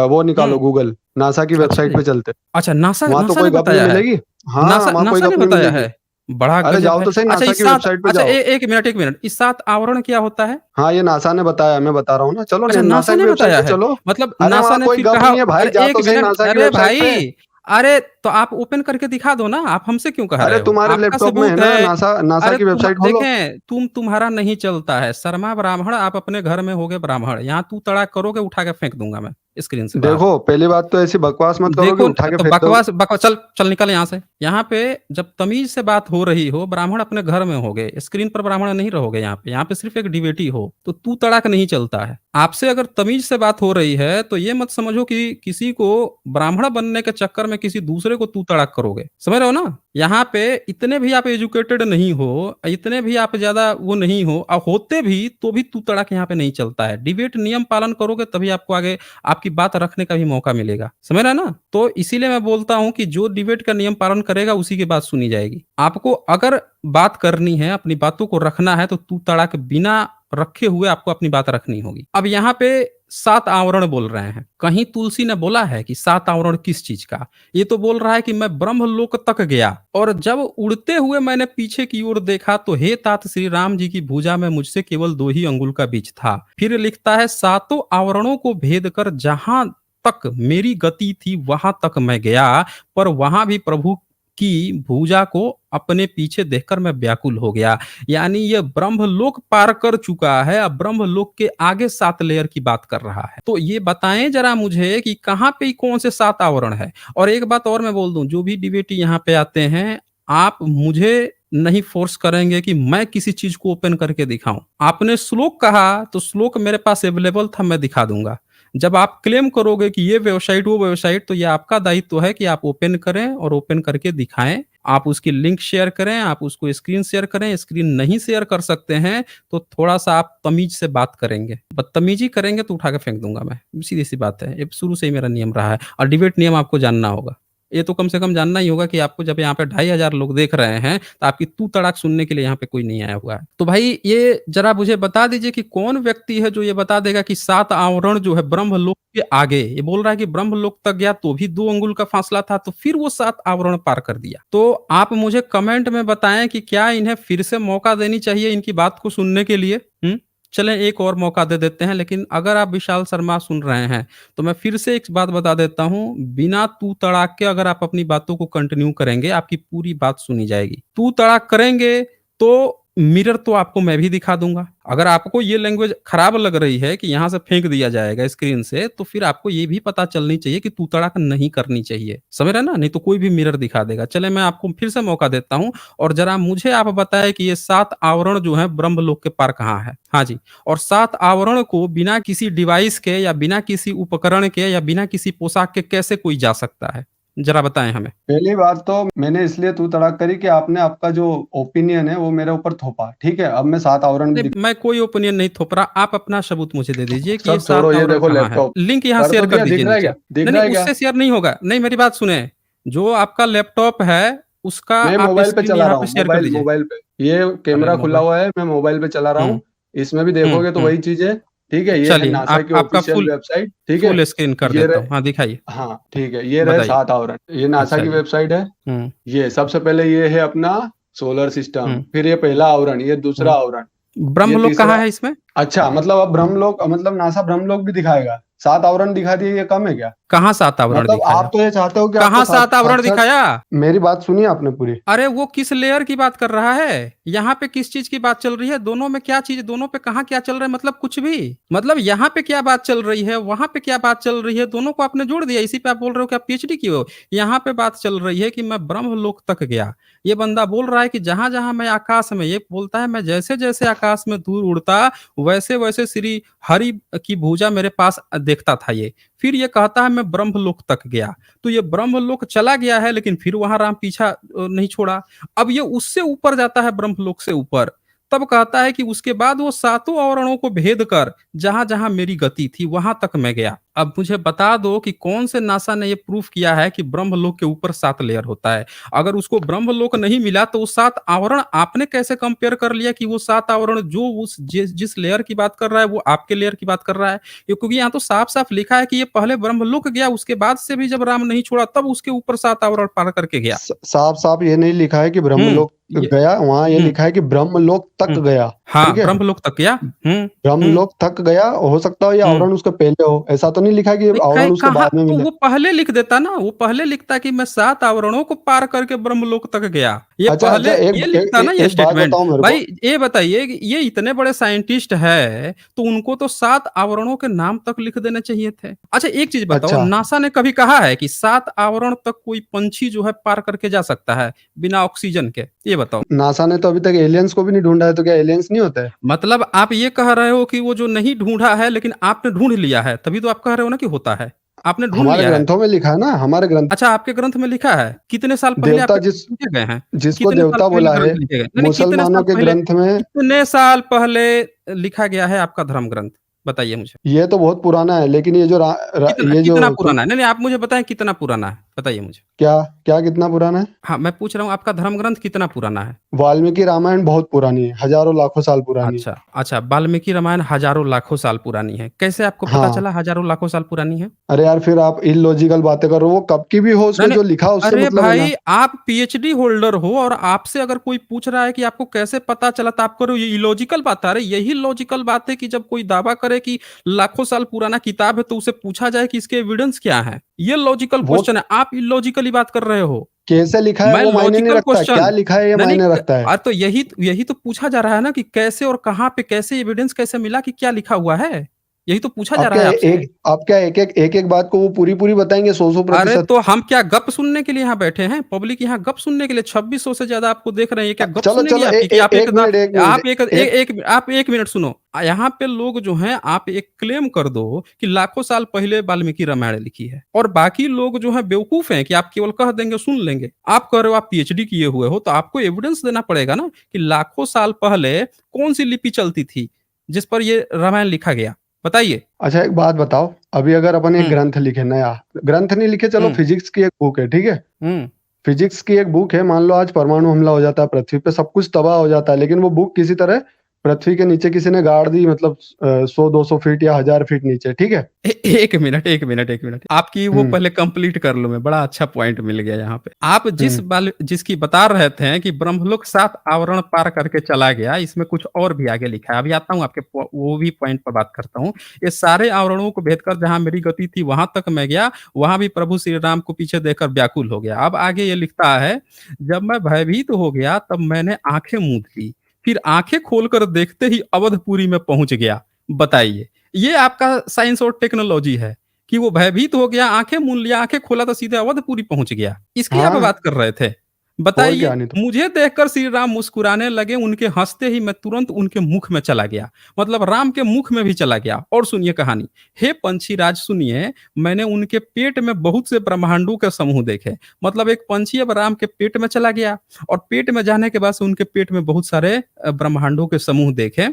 वो निकालो हुँ, गूगल, नासा की अच्छा वेबसाइट जी। पे चलते। अच्छा नासा वहाँ तो नासा ने कोई गप नहीं बताया है? मिलेगी। हाँ, वहाँ कोई नासा ने गप नहीं बताया मिलेगी। है? बड़ा अरे गज़ब जाओ है। तो सही, अच्छा नासा ये की 7 वेबसाइट पे अच्छा जाओ। 1 मिनट, 1 मिनट, ये 7 आवरण क्या होता है? हाँ, ये नासा ने बताया, मैं बता रहा हूँ ना। चलो अच्छा नासा नासा की ने वेबसाइट बताया पे है? चलो। मतलब अरे नासा वहाँ ने कोई फिर गप कहा नहीं है भाई, अरे जा 1 तो सही मिनट नासा की अरे वेबसाइट पे। भाई! अरे तो आप ओपन करके दिखा दो ना, आप हमसे क्यों कह अरे रहे हो? तुम्हारे आपका लैपटॉप में है सबूत ना, है। नासा अरे की वेबसाइट खोलो। देखें तुम्हारा नहीं चलता है, शर्मा ब्राह्मण आप अपने घर में होगे ब्राह्मण, यहाँ तू तड़ाक करोगे उठा के फेंक दूँगा मैं स्क्रीन से बाहर। देखो, पहली बात तो ऐसी बकवास मत करो कि देखो उठा के तो फेंक दोगे। बकवास बकवा चल चल निकल यहाँ से। यहाँ पे जब तमीज़ से बात हो रही हो, ब्राह्मण अपने घर में होगे, स्क्रीन पर ब्राह्मण नहीं रहोगे यहाँ पे सिर्फ़ एक डिबेटी हो, तो तू तड़ाक नहीं चलता है। आपसे अगर तमीज़ से बात हो रही है, तो ये मत समझो कि किसी को ब्राह्मण बनने के चक्कर में किसी दूसरे को तू तड़ाक करोगे। समझ रहे हो ना? यहाँ पे इतने भी आप एजुकेटेड नहीं हो, इतने भी आप ज़्यादा वो नहीं हो, होते भी तो भी तू तड़ाक यहाँ पे नहीं चलता है। डिबेट नियम पालन करोगे तभी आपको आगे आपकी बात रखने का भी मौका मिलेगा। समझ रहे हैं ना? तो इसीलिए मैं बोलता हूँ कि जो डिबेट का नियम पालन करेगा उसी की बात सुनी जाएगी। आपको अगर बात करनी है, अपनी बातों को रखना है तो तू तड़ाक बिना रखे हुए आपको अपनी बात रखनी होगी। अब यहाँ पे 7 आवरण बोल रहे हैं। कहीं तुलसी ने बोला है कि 7 आवरण किस चीज़ का? ये तो बोल रहा है कि मैं ब्रह्मलोक तक गया और जब उड़ते हुए मैंने पीछे की ओर देखा तो हे तात श्री राम जी की भुजा में मुझसे केवल 2 ही अंगुल का बीच था। फिर लिखता है सातों आवरणों को भेद कर जहां तक मेरी गति थी वहां तक मैं गया, पर वहां भी प्रभु की भुजा को अपने पीछे देखकर मैं व्याकुल हो गया। यानी ये ब्रह्मलोक पार कर चुका है, अब ब्रह्मलोक के आगे 7 लेयर की बात कर रहा है। तो ये बताएं जरा मुझे कि कहाँ पे कौन से 7 आवरण है। और एक बात और मैं बोल दूं, जो भी डिबेटी यहाँ पे आते हैं, आप मुझे नहीं फोर्स करेंगे कि मैं किसी चीज को ओपन करके दिखाऊं। आपने श्लोक कहा तो श्लोक मेरे पास अवेलेबल था, मैं दिखा दूंगा। जब आप क्लेम करोगे कि ये वेबसाइट वो वेबसाइट, तो ये आपका दायित्व है कि आप ओपन करें और ओपन करके दिखाएं। आप उसकी लिंक शेयर करें, आप उसको स्क्रीन शेयर करें। स्क्रीन नहीं शेयर कर सकते हैं तो थोड़ा सा आप तमीज से बात करेंगे, बदतमीजी करेंगे तो उठा के फेंक दूंगा मैं। सीधी सी बात है, ये शुरू से ही मेरा नियम रहा है और डिबेट नियम आपको जानना होगा। ये तो कम से कम जानना ही होगा कि आपको जब यहाँ पे 2500 लोग देख रहे हैं, तो आपकी तू तड़ाक सुनने के लिए यहाँ पे कोई नहीं आया हुआ है। तो भाई ये ज़रा मुझे बता दीजिए कि कौन व्यक्ति है जो ये बता देगा कि 7 आवरण जो है ब्रह्मलोक के आगे, ये बोल रहा है कि ब्रह्मलोक तक गया तो भी 2 अंगुल का फासला था, तो फिर वो 7 आवरण पार कर दिया। तो आप मुझे कमेंट में बताएँ कि क्या इन्हें फिर से मौका देनी चाहिए इनकी बात को सुनने के लिए? हुँ? चलें एक और मौका दे देते हैं, लेकिन अगर आप विशाल शर्मा सुन रहे हैं, तो मैं फिर से एक बात बता देता हूँ, बिना तू तड़ाक के अगर आप अपनी बातों को कंटिन्यू करेंगे, आपकी पूरी बात सुनी जाएगी। तू तड़ाक करेंगे, तो मिरर तो आपको मैं भी दिखा दूँगा। अगर आपको ये लैंग्वेज खराब लग रही है कि यहाँ से फेंक दिया जाएगा स्क्रीन से, तो फिर आपको ये भी पता चलनी चाहिए कि तू तड़ाक नहीं करनी चाहिए। समझ रहे हैं ना? नहीं तो कोई भी मिरर दिखा देगा। चलें मैं आपको फिर से मौका देता हूँ और ज़रा मुझे आप बताएँ कि ये 7 आवरण जो हैं ब्रह्मलोक के पार कहाँ है? हाँ जी। और 7 आवरण को बिना किसी डिवाइस के या बिना किसी उपकरण के या बिना किसी पोशाक के कैसे कोई जा सकता है? ज़रा बताएँ हमें। पहली बात तो मैंने इसलिए तू तड़ाक करी कि आपने आपका जो ओपिनियन है वो मेरे ऊपर थोपा, ठीक है? अब मैं 7 आवरण नहीं, मैं कोई ओपिनियन नहीं थोप रहा, आप अपना सबूत मुझे दे दीजिए कि ये सब छोड़ो, 7 ये आवरण देखो कहाँ है? लैपटॉप लिंक यहाँ कर शेयर तो कर दिया, दिख दीजिए रहा है नीचे। क्या? दिख नहीं, रहा नहीं है क्या? उससे शेयर नहीं होगा। नहीं मेरी बात सुनें, जो आपका लैपटॉप है, उसका मैं आप मोबाइल पे स्क्रीन चला यहाँ रहा पे हूँ, शेयर कर मोबाइल दीजिए। मोबाइल पे। ये अरे कैमरा खुला मोबाइल हुआ है, मैं मोबाइल पे चला रहा हुँ, हूँ। इसमें भी हुँ, देखोगे तो हुँ। वही चीज़ है, ठीक है? ये है चलिए, नासा आप की आपका ऑफिशियल वेबसाइट, ठीक है? फुल स्क्रीन कर ये देता रहे हूँ। हाँ, दिखाइए, हाँ, ठीक है, ये रहे बताइए। 7 आवरण। ये नासा अच्छा की जी। वेबसाइट है। हुँ, ये सबसे पहले ये है अपना सोलर सिस्टम, हुँ, फिर ये पहला आवरण, ये दूसरा हुँ। आवरण, ये ब्रह्मलोक कहाँ तीसरा। है इसमें? अच्छा, मतलब अब ब्रह्मलोक, मतलब नासा ब्रह्मलोक भी दिखाएगा? 7 आवरण दिखा दिए, ये कम है क्या? कहाँ 7 आवरण मतलब दिखाया? आप तो ये चाहते हो कि आपको कहाँ 7 आवरण साक्षात। दिखाया? मेरी बात सुनी आपने पूरी? अरे वो किस लेयर की बात कर रहा है? यहाँ पे किस चीज़ की बात चल रही है? दोनों में क्या चीज़ दोनों पे कहाँ क्या चल रहा है मतलब कुछ भी? मतलब यहाँ पे क्या बात चल रही है, वहाँ पे क्या बात चल रही है, दोनों को आपने जोड़ दिया, इसी पे आप बोल रहे हो कि आप पीएचडी किए हो। यहाँ पे बात चल रही है कि मैं ब्रह्मलोक तक गया। ये बंदा बोल रहा है कि जहाँ-जहाँ मैं आकाश में ये बोलता है मैं जैसे-जैसे आकाश में दूर उड़ता, वैसे-वैसे श्री हरि की भुजा मेरे पास देखता था ये। फिर ये कहता है मैं ब्रह्मलोक तक गया। तो ये ब्रह्मलोक चला गया है लेकिन फिर वहाँ राम पीछा नहीं छोड़ा। अब ये उससे ऊपर जाता है ब्रह्मलोक से ऊपर। तब कहता है कि उसके बाद वो सातों आवरणों को भेद कर जहाँ-जहाँ मेरी गति थी वहाँ तक मैं गया। अब मुझे बता दो कि कौन से नासा ने ये प्रूफ किया है कि ब्रह्मलोक के ऊपर 7 लेयर होता है? अगर उसको ब्रह्मलोक नहीं मिला तो वो 7 आवरण आपने कैसे कंपेयर कर लिया कि वो 7 आवरण जो उस जिस लेयर की बात कर रहा है वो आपके लेयर की बात कर रहा है? क्योंकि यहाँ तो साफ-साफ लिखा है कि ये पहले ब्रह्मलोक गया उसके बाद से भी जब राम नहीं छोड़ा तब उसके ऊपर 7 आवरण पार करके गया। साफ-साफ ये नहीं लिखा है कि हुँ, ब्रह्मलोक ये गया, वहाँ ये हुँ, लिखा है कि ब्रह्मलोक तक हुँ। गया, हाँ, ठीक है? ब्रह्मलोक तक गया। हुँ, हुँ, ब्रह्मलोक तक गया, हो सकता है ये हुँ। आवरण उसके पहले हो, ऐसा तो नहीं लिखा है कि ये नहीं कहीं आवरण उसके कहाँ बाद में तो मिले। वो पहले लिख देता ना, वो पहले लिखता कि मैं 7 आवरणों को पार करके ब्रह्मलोक तक गया। ये अच्छा, पहले अच्छा, ये लिखता ना ये एक बात स्टेटमेंट। बताओ मेरे को। भाई ये बताइए कि ये इतने बड़े साइंटिस्ट है, तो उनको तो 7 आवरणों के नाम तक लिख देने चाहिए थे। अच्छा एक चीज़ बताओ, अच्छा, नासा ने कभी कहा है कि 7 आवरण तक कोई पंछी जो है पार करके जा सकता है, बिना ऑक्सीजन के? ये बताओ। नासा ने तो अभी तक एलियंस को भी नहीं ढूँढा है, तो क्या एलियंस नहीं होते हैं? मतलब आप ये कह रहे हो कि वो जो नहीं ढूँढा है लेकिन आपने ढूँढ लिया है, तभी तो आप कह रहे हो ना कि होता है। आपने ढूँढ हमारे लिया है। ग्रंथों में लिखा है ना, हमारे ग्रंथ। अच्छा आपके ग्रंथ में लिखा है? कितने साल पहले देवता आपके जिस ग्रंथ लिखे गए हैं? जिसको कितने साल देवता पहले बोला है, ग्रंथ लिखे गए? नहीं, नहीं मुसलमानों के ग्रंथ में। कितने साल पहले लिखा गया है आपका धर्म ग्रंथ? बताइए मुझे। ये तो बहुत पुराना है, लेकिन ये जो कितना ये जो कितना पुराना है? नहीं, नहीं आप मुझे बताएँ कितना पुराना है? बताइए मुझे। क्या क्या कितना पुराना है? हाँ, मैं पूछ रहा हूँ आपका धर्म ग्रंथ कितना पुराना है? वाल्मीकि रामायण बहुत पुरानी है, हजारों लाखों साल पुरानी है। अच्छा, अच्छा वाल्मीकि रामायण हज़ारों लाखों साल पुरानी है। कैसे आपको पता हाँ। चला हज़ारों लाखों साल पुरानी है? अरे यार, फिर आप इलॉजिकल बातें कर रहे हो, वो कब की भी हो, नहीं, उसमें नहीं। जो लिखा उससे अरे मतलब है ना। भाई, आप पीएचडी होल्डर हो और आपसे अगर कोई पूछ रहा है कि आपको कैसे पता चला तो आप कह रहे हो ये इलॉजिकल बात है। अरे यही लॉजिकल बात है कि जब कोई दावा करे कि लाखों साल पुराना किताब है तो उसे पूछा जाए कि इसके एविडेंस क्या है? ये लॉजिकल वो क्वेश्चन है। आप इलॉजिकली बात कर रहे हो। कैसे लिखा है मैं वो मायने नहीं लॉजिकल रखता है, क्या क्वेश्चन लिखा है ये नहीं, नहीं मायने रखता है। तो यही तो पूछा जा रहा है ना कि कैसे और कहाँ पे कैसे एविडेंस कैसे मिला कि क्या लिखा हुआ है? यही तो पूछा जा आप रहा क्या है आपसे। आप क्या एक-एक बात को वो पूरी-पूरी बताएँगे, 100-100%? अरे! तो हम क्या गप सुनने के लिए यहाँ बैठे हैं? पब्लिक यहाँ गप सुनने के लिए 2600 से ज़्यादा आपको देख रहे हैं, ये क्या गप चलो, सुनेगी चलो, आपकी कि आप एक 1 दा मिनट, 1 आप मिनट, एक एक। आप 1 मिनट सुनो। यहाँ पे लोग जो हैं आप एक क्लेम कर दो कि लाखों साल पहले वाल्मीकि रामायण लिखी है और बाकी लोग जो हैं बेवकूफ़ हैं कि आप केवल कह देंगे, सुन लेंगे। आप कह रहे हो आप पीएचडी किए हुए हो, तो आपको एविडेंस देना पड़ेगा ना कि लाखों साल पहले कौन-सी लिपि चलती थी, जिस पर ये रामायण लिखा गया। बताइए? अच्छा एक बात बताओ, अभी अगर अपन एक हुँ, ग्रंथ लिखे नया, ग्रंथ नहीं लिखे, चलो हुँ, फिजिक्स की एक बुक है, ठीक है? हुँ। फिजिक्स की एक बुक है, मान लो आज परमाणु हमला हो जाता है पृथ्वी पे, सब कुछ तबाह हो जाता है, लेकिन वो बुक किसी तरह पृथ्वी के नीचे किसी ने गाड़ दी, मतलब 100-200 फीट या 1000 फीट नीचे, ठीक है? 1 मिनट, 1 मिनट, 1 मिनट। आपकी वो हुँ, पहले कंप्लीट कर लूँ मैं, बड़ा अच्छा पॉइंट मिल गया यहाँ पे। आप हुँ, जिसकी बता रहे थे कि ब्रह्मलोक 7 आवरण पार करके चला गया, इसमें कुछ और भी आगे लिखा है। अभी आता हूँ आपके वो भी पॉइंट पर बात करता हूँ। ये सारे आवरणों को भेद कर जहाँ मेरी गति थी वहाँ तक मैं गया, वहाँ भी प्रभु श्री राम को पीछे देखकर व्याकुल हो गया। अब आगे ये लिखता है, जब मैं भयभीत हो गया तब मैंने आँखें मूंद ली, फिर आँखें खोलकर देखते ही अवधपुरी में पहुँच गया। बताइए। ये आपका साइंस और टेक्नोलॉजी है कि वो भयभीत हो गया, आँखें मूंद लिया, आँखें खोला तो सीधे अवधपुरी पहुँच गया। इसकी आप हाँ, बात कर रहे थे। और बताइए, क्या नहीं तो। मुझे देखकर श्री राम मुस्कुराने लगे, उनके हँसते ही मैं तुरंत उनके मुख में चला गया। मतलब राम के मुख में भी चला गया। और सुनिए कहानी, हे पंछीराज सुनिए, मैंने उनके पेट में बहुत से ब्रह्मांडों के समूह देखे। मतलब एक पंछी अब राम के पेट में चला गया और पेट में जाने के बाद से उनके पेट में बहुत सारे ब्रह्मांडों के समूह देखे।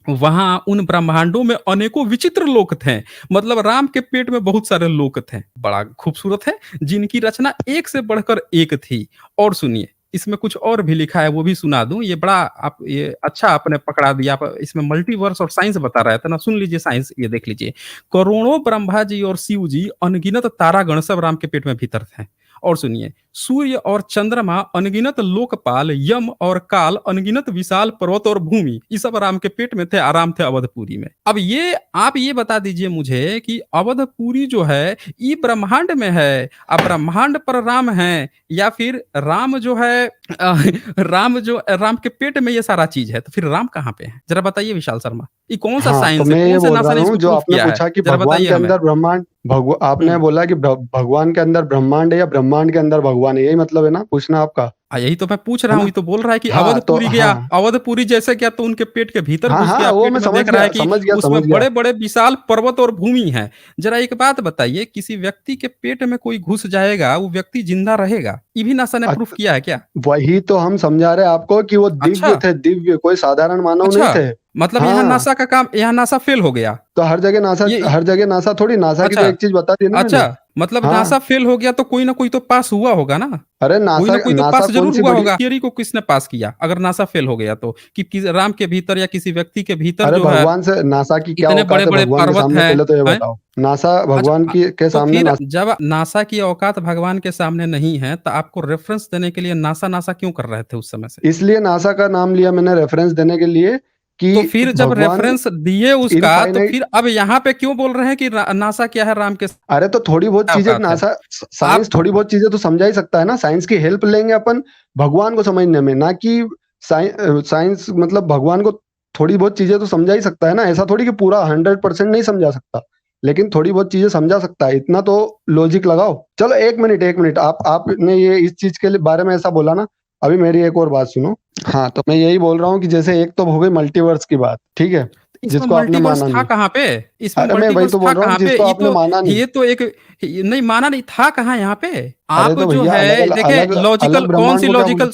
वहाँ उन ब्रह्मांडों में अनेकों विचित्र लोक थे। मतलब राम के पेट में बहुत सारे लोक थे। बड़ा खूबसूरत है, जिनकी रचना एक से बढ़कर एक थी। और सुनिए, इसमें कुछ और भी लिखा है, वो भी सुना दूँ। ये बड़ा आप ये अच्छा आपने पकड़ा दिया। आप इसमें मल्टीवर्स और साइंस बता रहे थे ना, सुन लीजिए साइंस, ये देख लीजिए। करोड़ों ब्रह्मा जी और शिव जी, अनगिनत तारागण सब राम के पेट में भीतर थे। और सुनिए, सूर्य और चंद्रमा, अनगिनत लोकपाल, यम और काल, अनगिनत विशाल पर्वत और भूमि, ये सब राम के पेट में थे, आराम थे अवधपुरी में। अब ये आप ये बता दीजिए मुझे कि अवधपुरी जो है, ये ब्रह्मांड में है, अब ब्रह्मांड पर राम है या फिर राम जो है राम के पेट में ये सारा चीज है, तो फिर राम कहाँ पे है? जरा बताइए विशाल शर्मा। ये कौन सा हाँ, तो साइंस है? मैं कौन ये से बोल नासा रहा ने हूँ इसको जो प्रूफ आपने किया है? पूछा कि जरा भगवान बताइए के हमें। अंदर ब्रह्मांड, आपने हुँ। बोला कि भगवान के अंदर ब्रह्मांड है या ब्रह्मांड के अंदर भगवान है, यही मतलब है ना पूछना आपका? यही तो मैं पूछ है रहा हूँ, ना? ये तो बोल रहा है कि हाँ, तो अवधपुरी गया, हाँ। अवधपुरी जैसे गया तो उनके पेट के भीतर हाँ, घुस हाँ, गया, वो पेट मैं में देख रहा है कि समझ उसमें गया। बड़े-बड़े विशाल पर्वत और भूमि है। ज़रा एक बात बताइए, किसी व्यक्ति के पेट में कोई घुस जाएगा, वो व्यक्ति ज़िंदा रहेगा? ये भी नासा ने अ, प्रूफ किया है क्या? वही तो हम समझा रहे हैं आपको कि वो अच्छा, दिव्य थे, दिव्य, कोई साधारण मानव नहीं अच्छा। थे। मतलब हाँ, यहाँ नासा फेल हो गया। तो ये हर जगह नासा थोड़ी, नासा की तो अच्छा, एक चीज़ बता दी ना मैंने। अच्छा, मतलब नासा हाँ, फेल हो गया तो कोई ना कोई तो पास हुआ होगा ना? अरे कोई ना कोई तो नासा पास ज़रूर कौन-सी हुआ बड़ी, होगा। थियरी को किसने पास किया? अगर नासा फेल हो गया तो? कि किस राम के भीतर या किसी व्यक्ति के भीतर अरे जो है, भगवान से नासा की क्या इतने औकात है बड़े-बड़े भगवान के पर्वत सामने, हैं, पहले तो ये हैं? बताओ। नासा अच्छा भगवान के तो सामने फिर नासा। जब नासा की औकात भगवान के सामने नहीं है, तो आपको रेफ़रेंस देने के लिए नासा क्यों कर रहे थे उस समय से? इसलिए नासा का नाम लिया मैंने रेफरेंस देने के लिए कि तो फिर जब भगवान रेफ़रेंस दिए उसका, तो इनफाइनाइट। फिर अब यहाँ पे क्यों बोल रहे हैं कि नासा क्या है, राम के अरे तो थोड़ी बहुत क्या चीजें औकात है? नासा, आप साइंस थोड़ी बहुत चीजें तो समझा ही सकता है ना, साइंस की हेल्प लेंगे अपन भगवान को समझने में, ना कि साइंस मतलब भगवान को थोड़ी बहुत चीजें तो समझा ही सकता है ना, ऐसा थोड़ी कि पूरा 100% नहीं समझा सकता, लेकिन थोड़ी बहुत चीजें समझा सकता है, इतना तो लॉजिक लगाओ। चलो एक मिनट, आपने ये इस चीज के लिए बारे में ऐसा बोला ना, अभी मेरी एक और बात सुनो। हाँ, तो मैं यही बोल रहा हूँ कि जैसे एक तो हो गई मल्टीवर्स की बात, ठीक है, इसमें जिसको आपने मल्टीवर्स माना था नहीं। कहाँ पे? इसमें अरे मैं वही मल्टीवर्स तो था बोल रहा हूँ कहाँ पे? जिसको आपने माना नहीं। ये तो एक ये नहीं माना नहीं था कहाँ यहाँ पे? अरे आप तो जो भैया अलग है अलग देखिए अलग लॉजिकल अलग कौन ब्रह्मांड सी को क्या बोले? लॉजिकल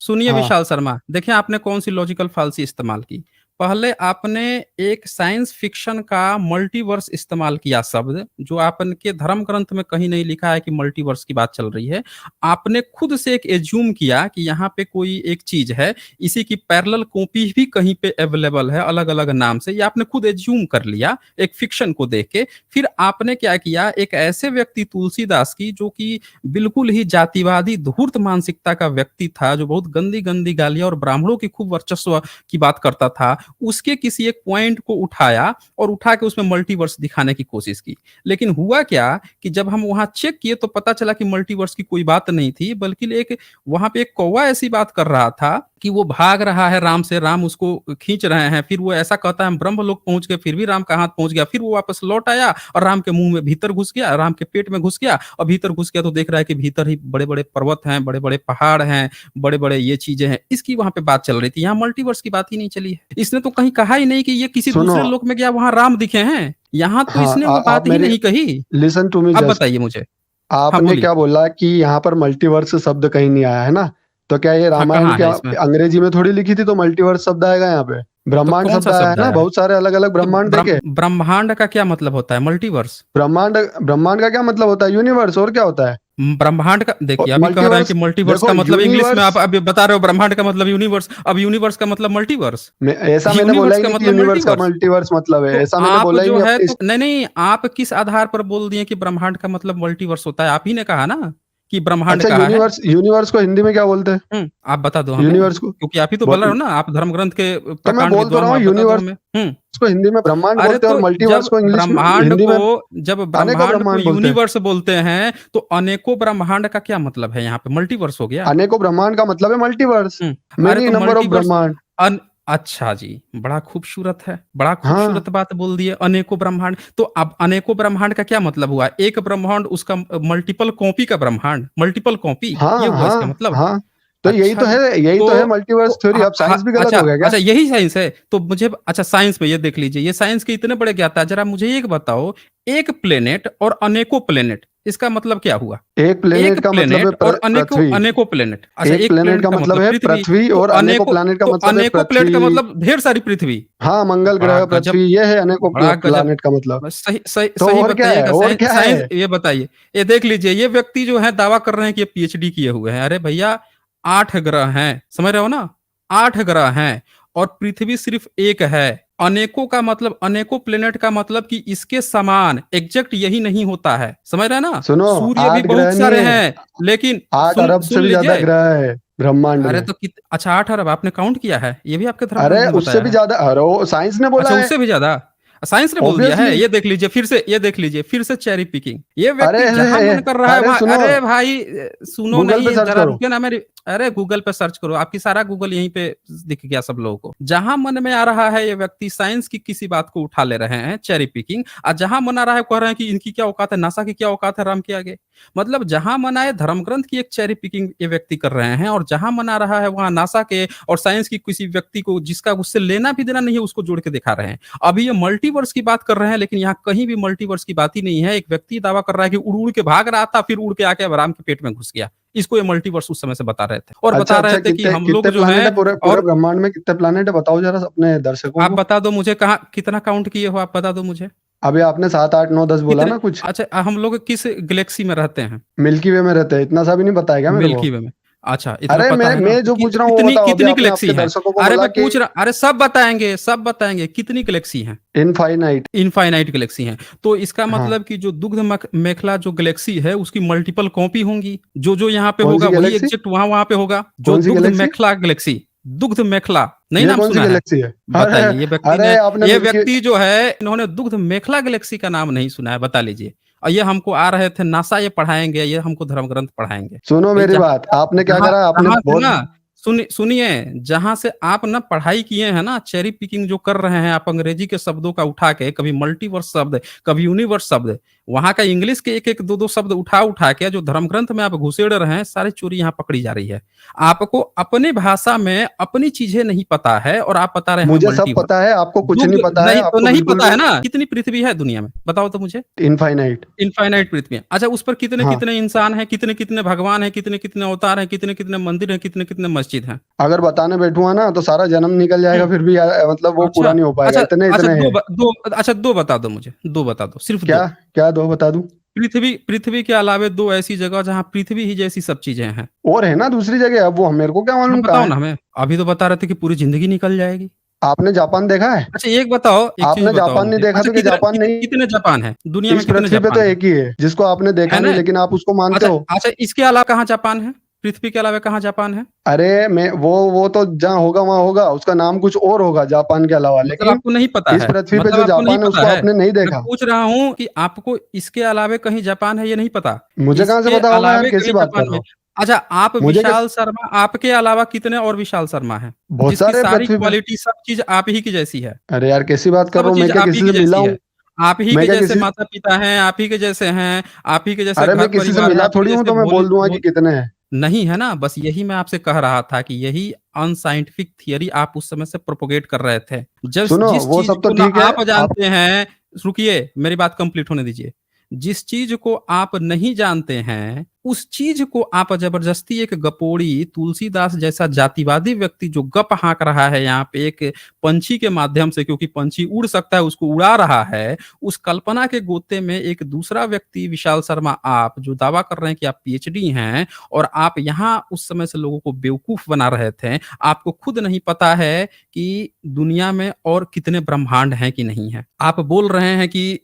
सुनिए हाँ, विशाल शर्मा, देखिए आपने कौन सी लॉजिकल फालसी इस्तेमाल की। पहले आपने एक साइंस फिक्शन का मल्टीवर्स इस्तेमाल किया शब्द, जो आपके धर्म ग्रंथ में कहीं नहीं लिखा है कि मल्टीवर्स की बात चल रही है। आपने खुद से एक एज्यूम किया कि यहाँ पे कोई एक चीज़ है, इसी की पैरेलल कॉपी भी कहीं पे अवेलेबल है अलग-अलग नाम से, ये आपने खुद एज्यूम कर लिया एक फिक्शन को देख के। फिर आपने क्या किया, एक ऐसे व्यक्ति तुलसीदास की, जो कि बिल्कुल ही जातिवादी धूर्त मानसिकता का व्यक्ति था, जो बहुत गंदी-गंदी गालियाँ और ब्राह्मणों की खूब वर्चस्व की बात करता था, उसके किसी एक पॉइंट को उठाया और उठा के उसमें मल्टीवर्स दिखाने की कोशिश की। लेकिन हुआ क्या कि जब हम वहाँ चेक किए तो पता चला कि मल्टीवर्स की कोई बात नहीं थी, बल्कि एक वहाँ पे एक कौवा ऐसी बात कर रहा था कि वो भाग रहा है राम से, राम उसको खींच रहे हैं, फिर वो ऐसा कहता है हम ब्रह्मलोक पहुँच गए, फिर भी राम का हाथ पहुँच गया, फिर वो वापस लौट आया और राम के मुँह में भीतर घुस गया, राम के पेट में घुस गया और भीतर घुस गया तो देख रहा है कि भीतर ही बड़े-बड़े पर्वत हैं, बड़े-बड़े पहाड़ हैं, बड़े-बड़े ये चीज़ें हैं। इसकी वहाँ पे बात चल रही थी, यहाँ मल्टीवर्स की बात ही नहीं चली है। इसने तो कहीं कहा ही नहीं कि ये किसी सुनो। दूसरे लोक में गया, वहाँ राम दिखे हैं। यहाँ तो हाँ, इसने वो आप बात ही मेरी नहीं कही। लिसन टू मी अब जस्ट। बताइए मुझे। हाँ, आपने बोलिए। क्या बोला कि यहाँ पर मल्टीवर्स शब्द कहीं नहीं आया है ना? तो क्या ये हाँ, रामायण कहाँ है क्या इसमें? अंग्रेजी में थोड़ी लिखी थी तो मल्टीवर्स शब्द आएगा यहाँ पे? तो ब्रह्मांड कौन शब्द सा आया है शब्द ना, आया है? बहुत सारे अलग अलग तो ब्रह्मांड देखे। ब्रह्मांड का क्या मतलब होता है? मल्टीवर्स। ब्रह्मांड ब्रह्मांड का क्या मतलब होता है? यूनिवर्स, और क्या होता है? ब्रह्मांड का देखिए, अभी कह रहे हैं मल्टीवर्स। कि मल्टीवर्स देखो का मतलब इंग्लिश में, आप यूनिवर्स अभी बता रहे हो ब्रह्मांड का मतलब यूनिवर्स, अब यूनिवर्स का मतलब मल्टीवर्स। में, ऐसा मैंने बोला यूनिवर्स ही का नहीं कि मतलब यूनिवर्स का मल्टीवर्स। मल्टीवर्स मतलब है, तो ऐसा मैंने आप बोला ही जो नहीं है अपने तो नहीं नहीं, आप किस आधार पर बोल दिए कि ब्रह्मांड का मतलब मल्टीवर्स होता है? आप ही ने कहा ना कि ब्रह्मांड अच्छा, कहा है। यूनिवर्स, यूनिवर्स को हिंदी में क्या बोलते हैं? आप बता दो हमें, यूनिवर्स को क्योंकि आप ही तो बोल रहे हो बोल, ना, आप धर्म ग्रंथ के तो मैं प्रकांड बोल तो विद्वान रहा हो, हूँ, आप बता दो यूनिवर्स हमें। को हिंदी में ब्रह्मांड अरे बोलते हैं तो और मल्टीवर्स जब को इंग्लिश में, ब्रह्मांड हिंदी को में जब अनेकों ब्रह्मांड को ब्रह्मांड बोलते हैं। यूनिवर्स बोलते हैं, तो अनेकों ब्रह्मांड का क्या मतलब है? यहाँ पे मल्टीवर्स हो गया। अनेकों ब्रह्मांड का मतलब है मल्टीवर्स, अरे मेनी तो नंबर ऑफ मल्टीवर्स ब्रह्मांड। अन अच्छा जी, बड़ा खूबसूरत है, बड़ा हाँ खूबसूरत बात बोल दी है, अनेकों ब्रह्मांड। तो अब अनेकों ब्रह्मांड का क्या मतलब हुआ? एक ब्रह्मांड, उसका मल्टीपल कॉपी का ब्रह्मांड, मल्टीपल कॉपी, ये हाँ हुआ इसका हाँ मतलब? हाँ, तो यही अच्छा तो जी। है, यही तो है तो मल्टीवर्स थ्योरी। अब साइंस भी गलत अच्छा, हो गया क्या? अच्छा यही साइंस है? तो मुझे अच्छा साइंस में ये देख लीजिए, ये साइंस के इतने बड़े ज्ञाता है, जरा मुझे एक बताओ, एक प्लेनेट और अनेकों प्लेनेट, इसका मतलब क्या हुआ? एक एक प्लेनेट का मतलब है प्लेनेट और अनेकों पृथ्वी। अनेकों प्लेनेट। अच्छा, एक एक प्लेनेट प्लेनेट का का मतलब मतलब है पृथ्वी, पृथ्वी, तो और अनेकों प्लेनेट का मतलब है अनेकों प्लेनेट का पृथ्वी। मतलब ढेर सारी पृथ्वी। हाँ, मंगल बड़ा ग्रह, गजब, पृथ्वी, ये है अनेकों बड़ा गजब। प्लानिट का मतलब। बस सही सही तो सही और क्या है, बताइएगा, और साइंस क्या साइंस है? ये बताइए। ये देख लीजिए, ये व्यक्ति जो है दावा कर रहे हैं कि ये पीएचडी किए हुए हैं। अरे भैया, 8 ग्रह हैं, समझ रहे हो ना? 8 ग्रह हैं और पृथ्वी सिर्फ एक है। अनेकों का मतलब, अनेकों प्लेनेट का मतलब कि इसके समान एग्जैक्ट यही नहीं होता है, समझ रहे हैं ना? सुनो, सूर्य भी 8 ग्रह बहुत नहीं सारे है, हैं, लेकिन 8 सुन अरब से सुन भी ज्यादा लीजिए। ग्रह है ब्रह्मांड अरे में। तो अच्छा, 8 अरब आपने काउंट किया है? ये भी आपके धर्म ग्रंथ अरे में उससे बताया भी है? ज्यादा, अरे वो साइंस ने बोला अच्छा, है। उससे भी ज़्यादा? साइंस ने बोल दिया है? ऑब्वियसली। ये देख लीजिए फिर से, ये देख लीजिए फिर से चेरी पिकिंग। ये अरे व्यक्ति जहाँ मन कर रहा है अरे वहाँ, सुनो, अरे भाई सुनो गूगल पे नहीं, सर्च ज़रा करो। रुकिए ना मेरी। अरे गूगल पे सर्च करो, आपकी सारा गूगल यहीं पे दिख गया सब लोगों को। जहाँ मन में आ रहा है, ये व्यक्ति साइंस की किसी बात को उठा ले रहे हैं, चेरी पिकिंग। और जहाँ मन आ रहा है, कह रहे हैं कि इनकी क्या औकात है, नासा की क्या औकात है राम के आगे। मतलब जहाँ मन आए धर्म ग्रंथ की एक चेरी पिकिंग ये व्यक्ति कर रहे हैं, और जहाँ मन आ रहा है वहाँ नासा के और साइंस की किसी व्यक्ति को, जिसका उससे लेना भी देना नहीं है, उसको जोड़ के दिखा रहे हैं। अभी ये मल्टीवर्स की बात कर रहे हैं, लेकिन यहाँ कहीं भी मल्टीवर्स की बात ही नहीं है। एक व्यक्ति दावा कर रहा है कि उड़ उड़ के भाग रहा था, फिर उड़ के आके अब राम के पेट में घुस गया। इसको ये मल्टीवर्स उस समय से बता रहे थे, और अच्छा बता रहे अच्छा, थे कि कितने हम लोग कितने जो प्लानिट हैं। है पूरे पूरे और ब्रह्मांड में? कितने प्लानिट है बताओ जरा अपने दर्शकों आप को। बता दो मुझे, कहाँ कितना काउंट किए हो, आप बता दो मुझे। अभी आपने 7 8 9 10 बोला कितने? ना कुछ। अच्छा, हम लोग किस गैलेक्सी में रहते हैं? मिल्की वे में रहते हैं, इतना सा भी नहीं बताया क्या मेरे को? मिल्की वे में। अच्छा, इतना अरे पता है ना? मैं तो जो पूछ रहा हूँ वो कितनी बताओ। अभी कितनी आपने गैलेक्सी आपके हैं? दर्शकों को अरे बोला मैं कि पूछ रहा, अरे सब बताएँगे, सब बताएँगे, कितनी गैलेक्सी हैं? इनफाइनाइट। इनफाइनाइट गैलेक्सी हैं। तो इसका हाँ, मतलब कि जो दुग्ध मेखला जो गैलेक्सी है, उसकी मल्टीपल कॉपी होंगी। जो यहाँ पे कौन होगा सी वही गैलेक्सी? एग्ज़ैक्ट वहाँ पे होगा। जो कौन सी दुग्ध गैलेक्सी? मेखला गैलेक्सी, दुग्ध मेखला, नहीं ये नाम कौन सी सुना है? गैलेक्सी है? अरे बताइए, अरे आपने ये मिल्की, व्यक्ति जो है, इन्होंने दुग्ध मेखला गैलेक्सी का नाम नहीं सुना है, बता लीजिए। और ये हमको आ रहे थे नासा ये पढ़ाएँगे, ये हमको धर्म ग्रंथ पढ़ाएँगे। सुनो भई मेरी बात, आपने क्या जहाँ करा, आपने जहाँ से बहुत, ना सुनिए, जहाँ से आप ना पढ़ाई किए हैं ना, चेरी पिकिंग जो कर रहे हैं आप अंग्रेजी के शब्दों का उठा के, कभी मल्टीवर्स शब्द, कभी यूनिवर्स शब्द, वहाँ का इंग्लिश के एक-एक, दो-दो शब्द उठा के जो धर्म ग्रंथ में आप घुसेड़ रहे हैं, सारी चोरी यहाँ पकड़ी जा रही है। आपको अपने भाषा में अपनी चीज़ें नहीं पता है और आप बता रहे हैं हमें मुझे सब मल्टीवर्स। पता है, आपको कुछ नहीं दुग्ध पता है, नहीं तो आपको नहीं बिल्कुल पता भी है नहीं। ना, कितनी पृथ्वी है दुनिया में? बताओ तो मुझे। इनफाइनाइट। इनफाइनाइट पृथ्वी है। अच्छा, उस पर हाँ, कितने-कितने इंसान हैं, कितने-कितने भगवान हैं, कितने-कितने अवतार हैं, कितने-कितने मंदिर हैं, कितने-कितने मस्जिद हैं? अगर बताने बैठूंगा ना तो सारा जन्म निकल हुँ। जाएगा, फिर भी मतलब वो अच्छा, पूरा नहीं हो पाएगा, अच्छा, इतने अच्छा इतने 2 हैं। ब 2 अच्छा 2 बता दो मुझे, 2 बता दो, सिर्फ़ क्या? 2। क्या दो बता दूं? पृथ्वी पृथ्वी के अलावे 2 ऐसी जगह जहाँ पृथ्वी ही जैसी सब चीज़ें हैं। और है ना दूसरी जगह, अब वो मेरे को क्या आप मालूम कहाँ बताओ है। ना हमें। अभी तो बता रहे थे कि पूरी ज़िंदगी निकल जाएगी। आपने जापान देखा है? अच्छा एक बताओ, एक चीज़ आपने बताओ जापान नहीं मुझे। देखा अच्छा तो क्या जापान नहीं? कितने जापान हैं? दुनिया में इस कितने पृथ्वी पे तो जापान हैं? एक ही है जिसको आपने देखा है नहीं, ना? लेकिन आप उसको मानते अच्छा, हो। अच्छा इसके अलावा कहाँ जापान है? पृथ्वी के अलावा कहाँ जापान है? अरे मैं वो तो जहाँ होगा वहां होगा, उसका नाम कुछ और होगा जापान के अलावा, मतलब लेकिन आपको नहीं पता इस है, पृथ्वी पे मतलब जो आपको नहीं जापान है पता उसको है। आपने नहीं मैं देखा। पूछ रहा हूँ कि आपको इसके अलावे कहीं जापान है, ये नहीं पता? मुझे कहाँ से इसके पता होगा यार, अलावे कैसी कहीं बात कर जापान रहे में। हो? अच्छा, आप मुझे कैसे, विशाल शर्मा, आपके अलावा कितने और विशाल शर्मा हैं? बहुत जिसकी सारे सारी पृथ्वी पे। क्वालिटी सब चीज़ आप ही की जैसी है। अरे यार कैसी बात कर सब रहा हूँ, मैं चीज़ क्या आप ही किसी की से मिला जैसी है। हूँ? आप ही मैं के क्या जैसे किसी माता-पिता हैं, आप ही के जैसे हैं, आप ही के जैसे अरे मैं घर किसी से परिवार है, मिला आप ही के थोड़ी हूँ जैसे तो मैं भोले बोल दूंगा भो कि कितने हैं। नहीं है ना, बस यही मैं आपसे कह रहा था कि यही अनसाइंटिफिक थियरी आप उस समय से प्रोपेगेट कर रहे थे। जस सुनो जिस वो चीज़ सब तो को ना ठीक है। आप आप जानते हैं, रुकिए मेरी बात कंप्लीट होने दीजिए। जिस चीज़ को आप नहीं जानते हैं, उस चीज़ को आप ज़बरदस्ती एक गपोड़ी, तुलसीदास जैसा जातिवादी व्यक्ति जो गप हाँक रहा है यहाँ पे एक पंछी के माध्यम से, क्योंकि पंछी उड़ सकता है, उसको उड़ा रहा है। उस कल्पना के गोते में एक दूसरा व्यक्ति विशाल शर्मा आप जो दावा कर रहे हैं कि आप पीएचडी हैं और आप यहाँ उस समय से लोगों को बेवकूफ़ बना रहे थे। आपको खुद नहीं पता है कि दुनिया में और कितने ब्रह्मांड हैं कि नहीं हैं। आप बोल रहे हैं कि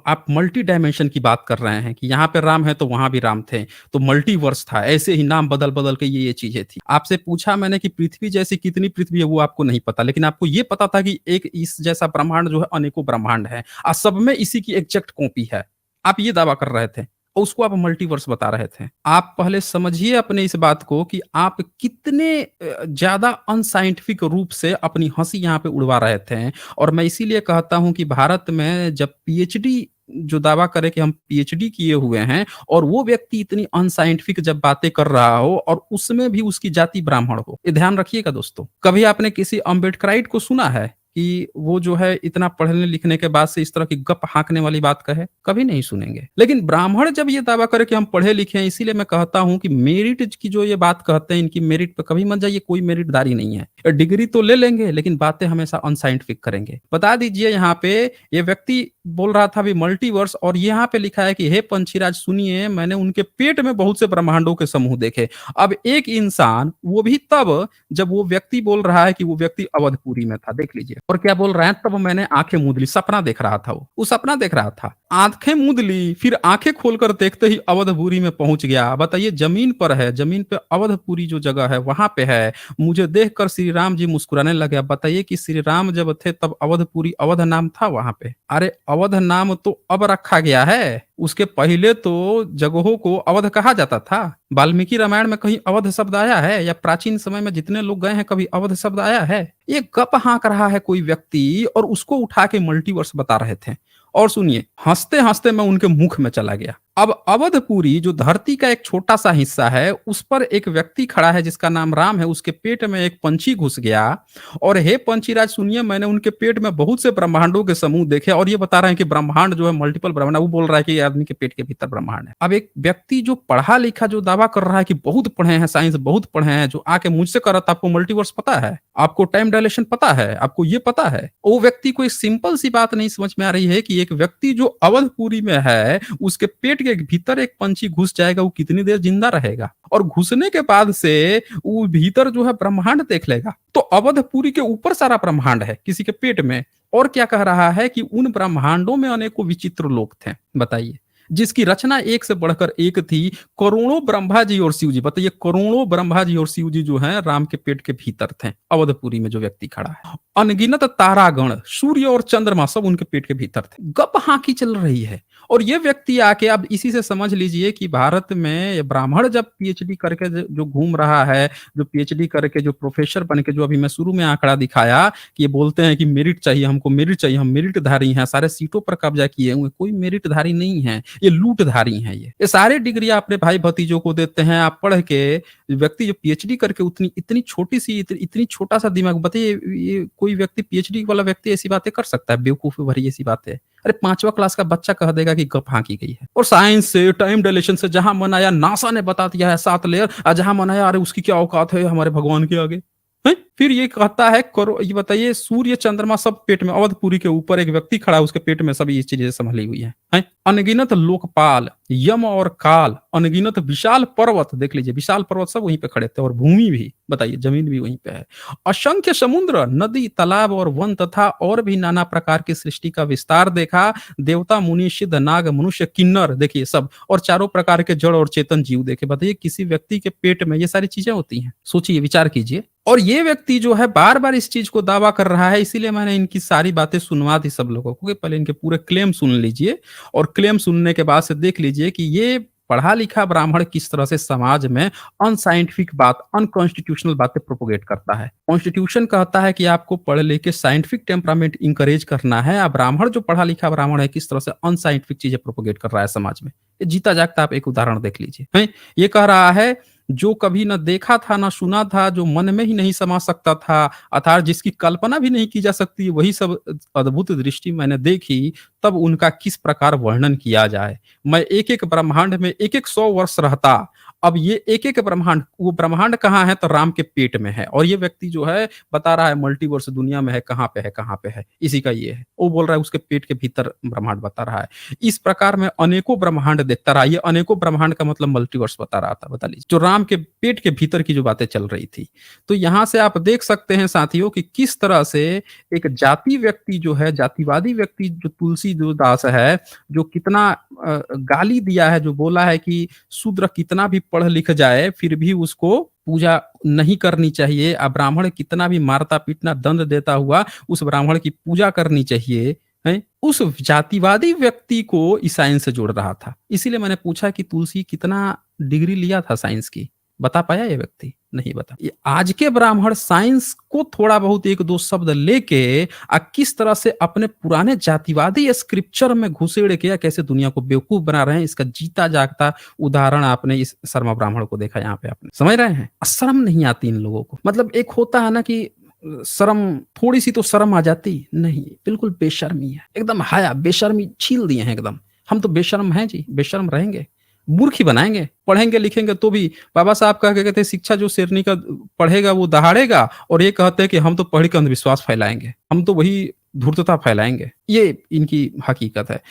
आप मल्टी डायमेंशन की बात कर रहे हैं कि यहाँ पे राम है तो वहाँ भी राम थे, तो मल्टीवर्स था, ऐसे ही नाम बदल-बदल के ये चीज़ें थी। आपसे पूछा मैंने कि पृथ्वी जैसी कितनी पृथ्वी है वो आपको नहीं पता, लेकिन आपको ये पता था कि एक इस जैसा ब्रह्मांड जो है अनेकों ब्रह्मांड हैं सब में इसी की एग्ज़ैक्ट कॉपी है। आप ये दावा कर रहे थे और उसको आप मल्टीवर्स बता रहे थे। आप पहले समझिए अपने इस बात को कि आप कितने ज़्यादा अनसाइंटिफिक रूप से अपनी हँसी यहाँ पे उड़वा रहे थे। और मैं इसीलिए कहता हूँ कि भारत में जब पीएचडी जो दावा करे कि हम पीएचडी किए हुए हैं और वो व्यक्ति इतनी अनसाइंटिफिक जब बातें कर रहा हो और उसमें भी उसकी जाति ब्राह्मण हो, ये ध्यान रखिएगा दोस्तों। कभी आपने किसी अम्बेडकराइट को सुना है कि वो जो है इतना पढ़ने लिखने के बाद से इस तरह की गप हाँकने वाली बात कहे? कभी नहीं सुनेंगे। लेकिन ब्राह्मण जब ये दावा करे कि हम पढ़े लिखे हैं, इसीलिए मैं कहता हूँ कि मेरिट की जो ये बात कहते हैं, इनकी मेरिट पे कभी मत जाइए, कोई मेरिटदारी नहीं है। डिग्री तो ले लेंगे लेकिन बातें हमेशा अनसाइंटिफिक करेंगे। बता दीजिए यहाँ पे ये व्यक्ति बोल रहा था अभी मल्टीवर्स, और यहाँ पे लिखा है कि हे पंछीराज सुनिए, मैंने उनके पेट में बहुत से ब्रह्मांडों के समूह देखे। अब एक इंसान, वो भी तब जब वो व्यक्ति बोल रहा है कि वो व्यक्ति अवधपुरी में था, देख लीजिए। और क्या बोल रहा है, तब मैंने आंखें मूंद ली, सपना देख रहा था, वो सपना देख रहा था, आंखें मूंद ली, फिर आंखें खोलकर देखते ही अवधपुरी में पहुंच गया। बताइए, जमीन पर है, जमीन पे अवधपुरी जो जगह है वहां पे है। मुझे देखकर श्री राम जी मुस्कुराने लगे। बताइए कि श्री राम जब थे तब अवधपुरी अवध नाम था वहां पे? अरे अवध नाम तो अब रखा गया है, उसके पहले तो जगहों को अवध कहा जाता था। वाल्मीकि रामायण में कहीं अवध शब्द आया है, या प्राचीन समय में जितने लोग गए हैं कभी अवध शब्द आया है? ये गप हाँक रहा है कोई व्यक्ति और उसको उठा के मल्टीवर्स बता रहे थे। और सुनिए, हंसते हंसते मैं उनके मुख में चला गया। अब अवधपुरी जो धरती का एक छोटा सा हिस्सा है, उस पर एक व्यक्ति खड़ा है जिसका नाम राम है, उसके पेट में एक पंछी घुस गया। और हे पंछीराज सुनिए, मैंने उनके पेट में बहुत से ब्रह्मांडों के समूह देखे, और ये बता रहे हैं कि ब्रह्मांड जो है मल्टीपल ब्रह्मांड, वो बोल रहा है कि ये आदमी के पेट के भीतर ब्रह्मांड है। अब एक व्यक्ति जो पढ़ा लिखा जो दावा कर रहा है कि बहुत पढ़े हैं, साइंस बहुत पढ़े हैं, जो आके मुझसे कर रहा था आपको मल्टीवर्स पता है, आपको टाइम डायलेशन पता है, आपको ये पता है, वो व्यक्ति को एक सिंपल सी बात नहीं समझ में आ रही है कि एक व्यक्ति जो अवधपुरी में है, उसके पेट के भीतर एक पंछी घुस जाएगा, वो कितनी देर जिंदा रहेगा, और घुसने के बाद से वो भीतर जो है ब्रह्मांड देख लेगा। तो अवधपुरी के ऊपर सारा ब्रह्मांड है किसी के पेट में। और क्या कह रहा है कि उन ब्रह्मांडों में अनेकों विचित्र लोग थे। बताइए, जिसकी रचना एक से बढ़कर एक थी। करोड़ों ब्रह्मा जी और शिव जी, बताइए करोड़ों ब्रह्मा जी और शिव जी जो हैं राम के पेट के भीतर थे, अवधपुरी में जो व्यक्ति खड़ा है। अनगिनत तारागण, सूर्य और चंद्रमा सब उनके पेट के भीतर थे। गप हाँकी चल रही है। और ये व्यक्ति आके, अब इसी से समझ लीजिए कि भारत में ये ब्राह्मण जब पीएचडी करके जो घूम रहा है, जो पीएचडी करके जो प्रोफेसर बन के, जो अभी मैं शुरू में आंकड़ा दिखाया कि ये बोलते हैं कि मेरिट चाहिए, हमको मेरिट चाहिए, हम मेरिटधारी हैं, सारे सीटों पर कब्जा किए हुए। कोई मेरिटधारी नहीं है, ये लूटधारी हैं। ये सारे डिग्री अपने भाई भतीजों को देते हैं। आप पढ़ के व्यक्ति जो पीएचडी करके इतनी छोटी सी इतनी छोटा सा दिमाग, बताइए ये कोई व्यक्ति पीएचडी वाला व्यक्ति ऐसी बातें कर सकता है? बेवकूफी भरी ऐसी बातें। अरे 5वां क्लास का बच्चा कह देगा कि गप हाँकी गई है। और साइंस से, टाइम डायलेशन से, जहां मन आया नासा ने बता दिया है 7 लेयर, और जहां मन आया अरे उसकी क्या औकात है हमारे भगवान के आगे। हैं? फिर ये कहता है करो, ये बताइए सूर्य चंद्रमा सब पेट में, अवधपुरी के ऊपर एक व्यक्ति खड़ा है, उसके पेट में सब ये चीजें संभली हुई हैं। अनगिनत लोकपाल, यम और काल, अनगिनत विशाल पर्वत, देख लीजिए विशाल पर्वत सब वहीं पे खड़े थे, और भूमि भी, बताइए जमीन भी वहीं पे है। असंख्य समुद्र, नदी, तालाब और वन तथा और भी नाना प्रकार की सृष्टि का विस्तार देखा। देवता, मुनि, सिद्ध, नाग, मनुष्य, किन्नर, देखिए सब, और चारों प्रकार के जड़ और चेतन जीव देखे। बताइए किसी व्यक्ति के पेट में ये सारी चीजें होती हैं? सोचिए, विचार कीजिए। और ये व्यक्ति जो है बार बार इस चीज को दावा कर रहा है, इसीलिए मैंने इनकी सारी बातें सुनवा दी सब लोगों को कि पहले इनके पूरे क्लेम सुन लीजिए, और क्लेम सुनने के बाद से देख लीजिए कि ये पढ़ा लिखा ब्राह्मण किस तरह से समाज में अनसाइंटिफिक बात, अनकॉन्स्टिट्यूशनल बातें प्रोपोगेट करता है। कॉन्स्टिट्यूशन कहता है कि आपको पढ़ लिख के साइंटिफिक टेम्परामेंट इंकरेज करना है। अब ब्राह्मण जो पढ़ा लिखा ब्राह्मण है किस तरह से अनसाइंटिफिक चीजें प्रोपोगेट कर रहा है समाज में, ये जीता जागता आप एक उदाहरण देख लीजिए। ये कह रहा है जो कभी न देखा था, ना सुना था, जो मन में ही नहीं समा सकता था, अर्थात जिसकी कल्पना भी नहीं की जा सकती, वही सब अद्भुत दृष्टि मैंने देखी, तब उनका किस प्रकार वर्णन किया जाए। मैं एक-एक ब्रह्मांड में एक-एक 100 वर्ष रहता, अब ये एक-एक ब्रह्मांड, वो ब्रह्मांड कहाँ है? तो राम के पेट में है, और ये व्यक्ति जो है बता रहा है मल्टीवर्स दुनिया में है, कहाँ पे है, कहाँ पे है? इसी का ये है। वो बोल रहा है उसके पेट के भीतर ब्रह्मांड बता रहा है। इस प्रकार मैं अनेकों ब्रह्मांड देखता रहा। ये अनेकों ब्रह्मांड का मतलब मल्टीवर्स बता रहा था, बता लीजिए। जो राम के पेट के भीतर की जो बातें चल रही थी। तो यहाँ से आप देख सकते हैं साथियों कि किस तरह से एक जाति व्यक्ति जो है, जातिवादी व्यक्ति जो तुलसी जो दास है, जो कितना गाली दिया है, जो बोला है कि शूद्र कितना भी पढ़ लिख जाए, फिर भी उसको पूजा नहीं करनी चाहिए। ब्राह्मण कितना भी मारता पीटना दंड देता हुआ, उस ब्राह्मण की पूजा करनी चाहिए। हैं? उस जातिवादी व्यक्ति को इस साइंस से जोड़ रहा था। इसीलिए मैंने पूछा कि तुलसी कितना डिग्री लिया था साइंस की? बता पाया ये व्यक्ति? नहीं बता। ये आज के ब्राह्मण साइंस को थोड़ा बहुत 1-2 शब्द लेके किस तरह से अपने पुराने जातिवादी स्क्रिप्चर में घुसेड़ के कैसे दुनिया को बेवकूफ बना रहे हैं, इसका जीता जागता उदाहरण आपने इस शर्मा ब्राह्मण को देखा यहाँ पे आपने। समझ रहे हैं? शर्म नहीं आती इन लोगों को। मतलब एक होता है ना कि शर्म, थोड़ी-सी तो शर्म आ जाती, नहीं, बिल्कुल बेशर्मी है। एकदम हाया, बेशर्मी छील दिए हैं एकदम। हम तो बेशर्म हैं जी, बेशर्म रहेंगे। मूर्ख ही बनाएँगे, पढ़ेंगे लिखेंगे तो भी बाबा साहब क्या कहते हैं, शिक्षा जो शेरनी का पढ़ेगा वो दहाड़ेगा, और ये कहते हैं कि हम तो पढ़ के अंधविश्वास फैलाएँगे। हम तो वही धूर्तता फैलाएँगे। ये इनकी हकीकत है।